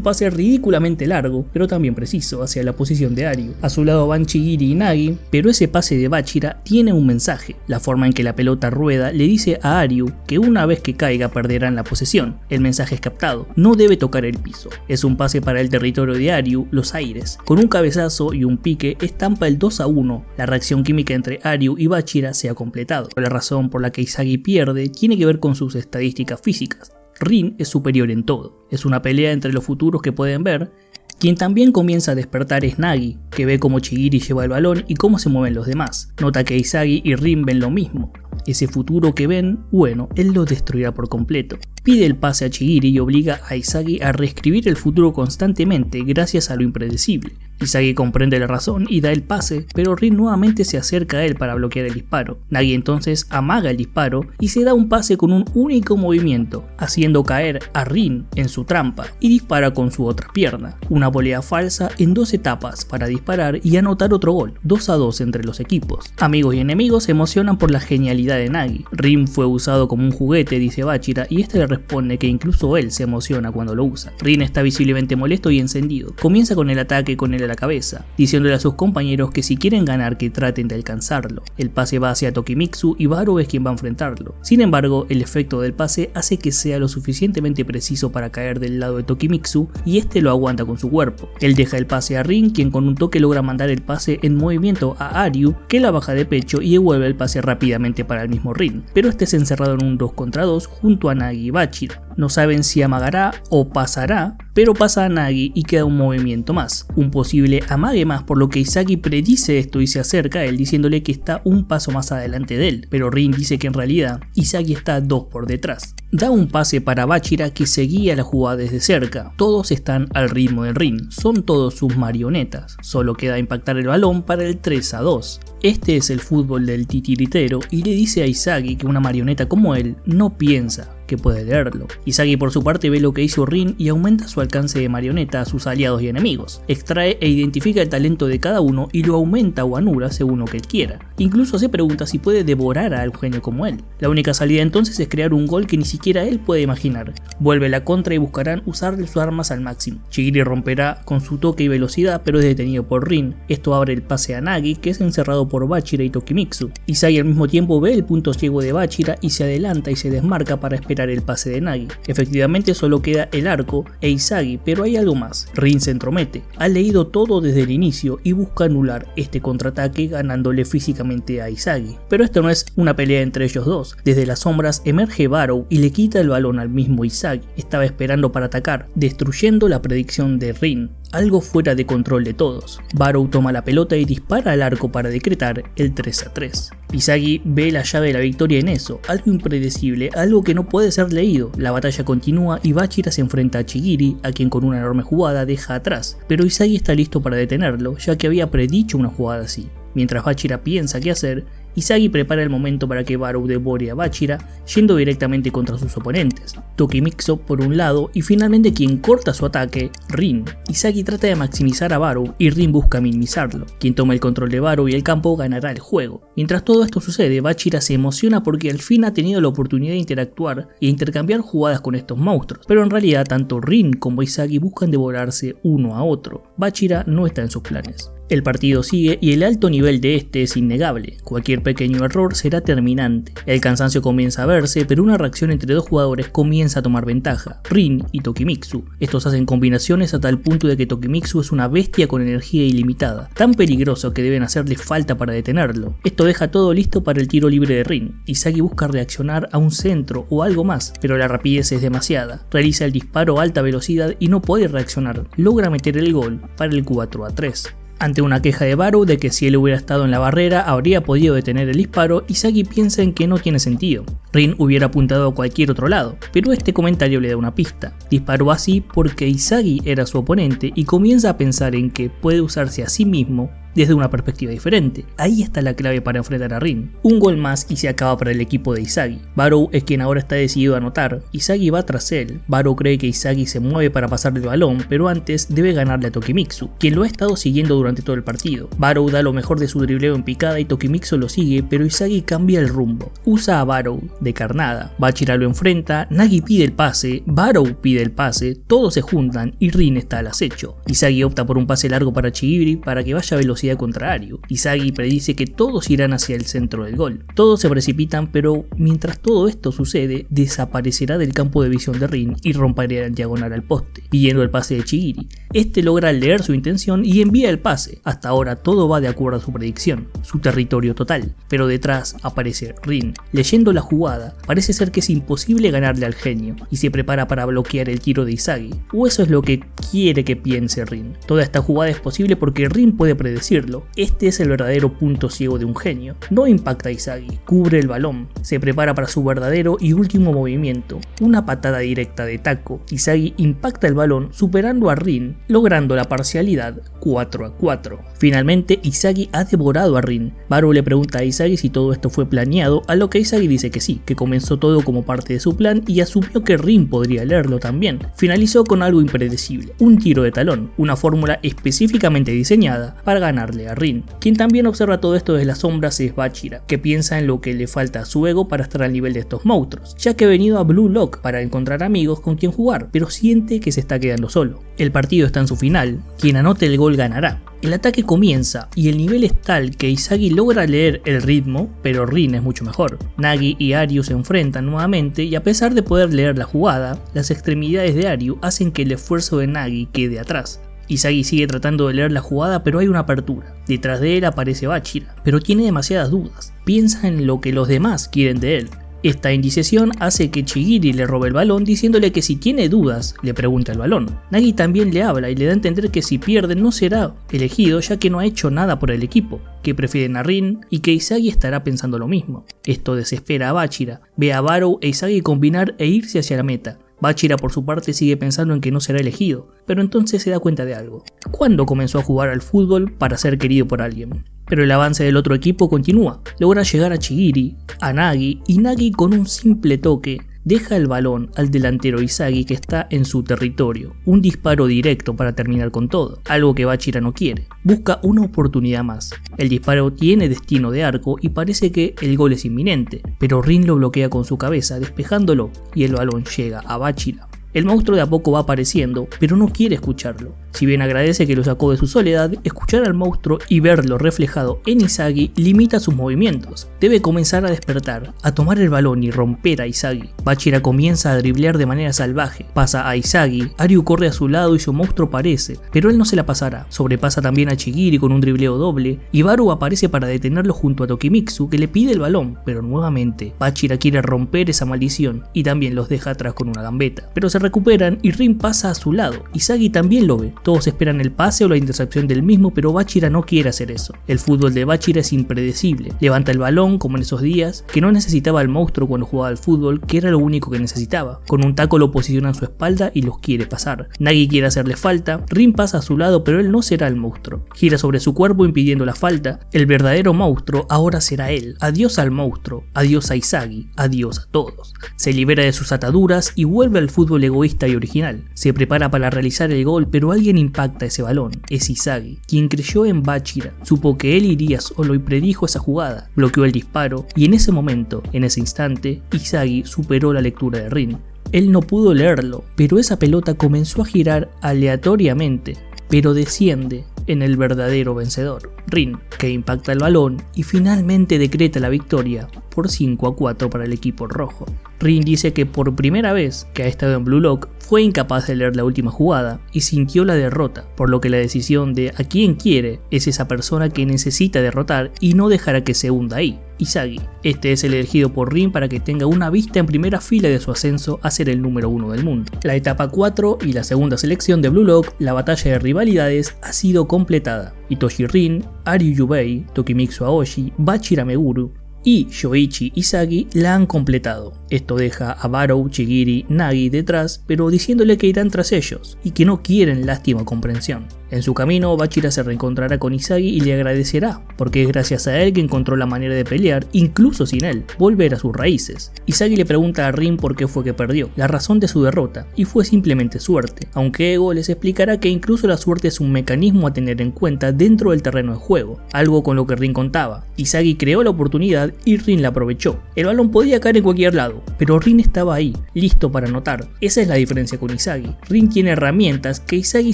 pase ridículamente largo, pero también preciso hacia la posición de Aryu. A su lado van Chihiri y Nagi, pero ese pase de Bachira tiene un mensaje. La forma en que la pelota rueda le dice a Aryu que una vez que caiga perderán la posesión. El mensaje es captado, no debe tocar el piso. Es un pase para el territorio de Aryu, los aires. Con un cabezazo y un pique estampa el 2-1. La reacción química entre Aryu y Bachira se ha completado. La razón por la que Izagi pierde tiene que ver con sus estadísticas físicas. Rin es superior en todo. Es una pelea entre los futuros que pueden ver. Quien también comienza a despertar es Nagi, que ve cómo Chigiri lleva el balón y cómo se mueven los demás. Nota que Izagi y Rin ven lo mismo. Ese futuro que ven, bueno, él lo destruirá por completo. Pide el pase a Chigiri y obliga a Izagi a reescribir el futuro constantemente gracias a lo impredecible. Izagi comprende la razón y da el pase, pero Rin nuevamente se acerca a él para bloquear el disparo. Nagi entonces amaga el disparo y se da un pase con un único movimiento, haciendo caer a Rin en su trampa y dispara con su otra pierna. Una volea falsa en 2 etapas para disparar y anotar otro gol, 2-2 entre los equipos. Amigos y enemigos se emocionan por la genialidad de Nagi. Rin fue usado como un juguete, dice Bachira, y este le responde que incluso él se emociona cuando lo usa. Rin está visiblemente molesto y encendido. Comienza con el ataque con él a la cabeza, diciéndole a sus compañeros que si quieren ganar que traten de alcanzarlo. El pase va hacia Tokimitsu y Barou es quien va a enfrentarlo. Sin embargo, el efecto del pase hace que sea lo suficientemente preciso para caer del lado de Tokimitsu y este lo aguanta con su cuerpo. Él deja el pase a Rin, quien con un toque logra mandar el pase en movimiento a Aryu, que la baja de pecho y devuelve el pase rápidamente para el mismo Rin, pero este es encerrado en un 2 contra 2 junto a Nagi y Bachira. No saben si amagará o pasará, pero pasa a Nagi y queda un movimiento más, un posible amague más, por lo que Izagi predice esto y se acerca a él diciéndole que está un paso más adelante de él, pero Rin dice que en realidad Izagi está 2 por detrás. Da un pase para Bachira que seguía la jugada desde cerca. Todos están al ritmo de Rin, son todos sus marionetas, solo queda impactar el balón para el 3-2. Este es el fútbol del titiritero y le dice a Izagi que una marioneta como él no piensa que puede leerlo. Izagi por su parte ve lo que hizo Rin y aumenta su alcance de marioneta a sus aliados y enemigos. Extrae e identifica el talento de cada uno y lo aumenta o anula según lo que él quiera. Incluso se pregunta si puede devorar a un genio como él. La única salida entonces es crear un gol que ni siquiera él puede imaginar. Vuelve la contra y buscarán usar sus armas al máximo. Chigiri romperá con su toque y velocidad, pero es detenido por Rin. Esto abre el pase a Nagi, que es encerrado por Bachira y Tokimitsu. Izagi al mismo tiempo ve el punto ciego de Bachira y se adelanta y se desmarca para esperar el pase de Nagi. Efectivamente solo queda el arco e Izagi, pero hay algo más. Rin se entromete, ha leído todo desde el inicio y busca anular este contraataque ganándole físicamente a Izagi. Pero esto no es una pelea entre ellos dos. Desde las sombras emerge Barou y le quita el balón al mismo Izagi. Estaba esperando para atacar, destruyendo la predicción de Rin. Algo fuera de control de todos. Barou toma la pelota y dispara al arco para decretar el 3-3. Izagi ve la llave de la victoria en eso, algo impredecible, algo que no puede ser leído. La batalla continúa y Bachira se enfrenta a Chigiri, a quien con una enorme jugada deja atrás, pero Izagi está listo para detenerlo, ya que había predicho una jugada así. Mientras Bachira piensa qué hacer, Izagi prepara el momento para que Barou devore a Bachira, yendo directamente contra sus oponentes. Tokimitsu por un lado y finalmente quien corta su ataque, Rin. Izagi trata de maximizar a Barou y Rin busca minimizarlo. Quien toma el control de Barou y el campo ganará el juego. Mientras todo esto sucede, Bachira se emociona porque al fin ha tenido la oportunidad de interactuar e intercambiar jugadas con estos monstruos, pero en realidad tanto Rin como Izagi buscan devorarse uno a otro. Bachira no está en sus planes. El partido sigue y el alto nivel de este es innegable. Cualquier pequeño error será terminante. El cansancio comienza a verse, pero una reacción entre dos jugadores comienza a tomar ventaja, Rin y Tokimitsu. Estos hacen combinaciones a tal punto de que Tokimitsu es una bestia con energía ilimitada, tan peligroso que deben hacerle falta para detenerlo. Esto deja todo listo para el tiro libre de Rin. Izagi busca reaccionar a un centro o algo más, pero la rapidez es demasiada. Realiza el disparo a alta velocidad y no puede reaccionar. Logra meter el gol para el 4-3. Ante una queja de Barou de que si él hubiera estado en la barrera habría podido detener el disparo, Izagi piensa en que no tiene sentido. Rin hubiera apuntado a cualquier otro lado, pero este comentario le da una pista. Disparó así porque Izagi era su oponente y comienza a pensar en que puede usarse a sí mismo desde una perspectiva diferente. Ahí está la clave para enfrentar a Rin. Un gol más y se acaba para el equipo de Izagi. Barou es quien ahora está decidido a anotar. Izagi va tras él. Barou cree que Izagi se mueve para pasarle el balón, pero antes debe ganarle a Tokimitsu, quien lo ha estado siguiendo durante todo el partido. Barou da lo mejor de su dribleo en picada y Tokimitsu lo sigue, pero Izagi cambia el rumbo. Usa a Barou de carnada. Bachira lo enfrenta, Nagi pide el pase, Barou pide el pase, todos se juntan y Rin está al acecho. Izagi opta por un pase largo para Chigiri para que vaya a velocidad velocidad contra Aryu. Isagi predice que todos irán hacia el centro del gol. Todos se precipitan, pero mientras todo esto sucede, desaparecerá del campo de visión de Rin y romperá en diagonal al poste, pidiendo el pase de Chigiri. Este logra leer su intención y envía el pase. Hasta ahora todo va de acuerdo a su predicción, su territorio total, pero detrás aparece Rin. Leyendo la jugada, parece ser que es imposible ganarle al genio y se prepara para bloquear el tiro de Isagi, o eso es lo que quiere que piense Rin. Toda esta jugada es posible porque Rin puede predecirlo. Este es el verdadero punto ciego de un genio. No impacta a Isagi, cubre el balón, se prepara para su verdadero y último movimiento, una patada directa de taco. Isagi impacta el balón superando a Rin, logrando la parcialidad 4-4. Finalmente Isagi ha devorado a Rin. Baru le pregunta a Isagi si todo esto fue planeado, a lo que Isagi dice que sí, que comenzó todo como parte de su plan y asumió que Rin podría leerlo también. Finalizó con algo impredecible, un tiro de talón, una fórmula específicamente diseñada para ganarle a Rin. Quien también observa todo esto desde las sombras es Bachira, que piensa en lo que le falta a su ego para estar al nivel de estos monstruos, ya que ha venido a Blue Lock para encontrar amigos con quien jugar, pero siente que se está quedando solo. El partido está en su final, quien anote el gol ganará. El ataque comienza y el nivel es tal que Isagi logra leer el ritmo, pero Rin es mucho mejor. Nagi y Aryu se enfrentan nuevamente y a pesar de poder leer la jugada, las extremidades de Aryu hacen que el esfuerzo de Nagi quede atrás. Isagi sigue tratando de leer la jugada, pero hay una apertura. Detrás de él aparece Bachira, pero tiene demasiadas dudas. Piensa en lo que los demás quieren de él. Esta indecisión hace que Chigiri le robe el balón diciéndole que si tiene dudas, le pregunta el balón. Nagi también le habla y le da a entender que si pierde no será elegido ya que no ha hecho nada por el equipo, que prefieren a Rin y que Isagi estará pensando lo mismo. Esto desespera a Bachira, ve a Barou e Isagi combinar e irse hacia la meta. Bachira por su parte sigue pensando en que no será elegido, pero entonces se da cuenta de algo. ¿Cuándo comenzó a jugar al fútbol para ser querido por alguien? Pero el avance del otro equipo continúa, logra llegar a Chigiri, a Nagi y Nagi con un simple toque deja el balón al delantero Isagi que está en su territorio, un disparo directo para terminar con todo, algo que Bachira no quiere, busca una oportunidad más. El disparo tiene destino de arco y parece que el gol es inminente, pero Rin lo bloquea con su cabeza despejándolo y el balón llega a Bachira. El monstruo de a poco va apareciendo, pero no quiere escucharlo. Si bien agradece que lo sacó de su soledad, escuchar al monstruo y verlo reflejado en Isagi limita sus movimientos. Debe comenzar a despertar, a tomar el balón y romper a Isagi. Bachira comienza a driblear de manera salvaje, pasa a Isagi, Aryu corre a su lado y su monstruo aparece, pero él no se la pasará. Sobrepasa también a Chigiri con un dribleo doble, y Baru aparece para detenerlo junto a Tokimitsu que le pide el balón, pero nuevamente Bachira quiere romper esa maldición y también los deja atrás con una gambeta. Pero se recuperan y Rin pasa a su lado, Isagi también lo ve. Todos esperan el pase o la intercepción del mismo, pero Bachira no quiere hacer eso. El fútbol de Bachira es impredecible. Levanta el balón como en esos días, que no necesitaba al monstruo cuando jugaba al fútbol, que era lo único que necesitaba. Con un taco lo posiciona en su espalda y los quiere pasar. Nagi quiere hacerle falta, Rin pasa a su lado, pero él no será el monstruo. Gira sobre su cuerpo impidiendo la falta. El verdadero monstruo ahora será él. Adiós al monstruo, adiós a Isagi, adiós a todos. Se libera de sus ataduras y vuelve al fútbol egoísta y original. Se prepara para realizar el gol, pero alguien impacta ese balón. Es Isagi, quien creyó en Bachira, supo que él iría solo y predijo esa jugada, bloqueó el disparo y en ese momento, en ese instante, Isagi superó la lectura de Rin. Él no pudo leerlo, pero esa pelota comenzó a girar aleatoriamente, pero desciende en el verdadero vencedor, Rin, que impacta el balón y finalmente decreta la victoria por 5-4 para el equipo rojo. Rin dice que por primera vez que ha estado en Blue Lock fue incapaz de leer la última jugada y sintió la derrota, por lo que la decisión de a quien quiere es esa persona que necesita derrotar y no dejará que se hunda ahí, Isagi. Este es el elegido por Rin para que tenga una vista en primera fila de su ascenso a ser el número 1 del mundo. La etapa 4 y la segunda selección de Blue Lock, la batalla de rivalidades, ha sido completada. Itoshi Rin, Aryu Yubei, Tokimitsu Aoshi, Bachira Meguru y Yoichi Isagi la han completado. Esto deja a Barou, Chigiri, Nagi detrás, pero diciéndole que irán tras ellos y que no quieren lástima o comprensión. En su camino, Bachira se reencontrará con Isagi y le agradecerá, porque es gracias a él que encontró la manera de pelear, incluso sin él, volver a sus raíces. Isagi le pregunta a Rin por qué fue que perdió, la razón de su derrota, y fue simplemente suerte, aunque Ego les explicará que incluso la suerte es un mecanismo a tener en cuenta dentro del terreno de juego, algo con lo que Rin contaba. Isagi creó la oportunidad correr y Rin la aprovechó. El balón podía caer en cualquier lado, pero Rin estaba ahí, listo para anotar. Esa es la diferencia con Izagi. Rin tiene herramientas que Izagi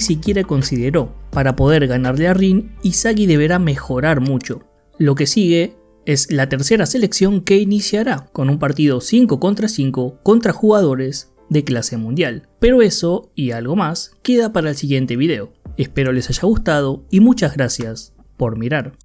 siquiera consideró. Para poder ganarle a Rin, Izagi deberá mejorar mucho. Lo que sigue es la tercera selección que iniciará con un partido 5 contra 5 contra jugadores de clase mundial. Pero eso y algo más queda para el siguiente video. Espero les haya gustado y muchas gracias por mirar.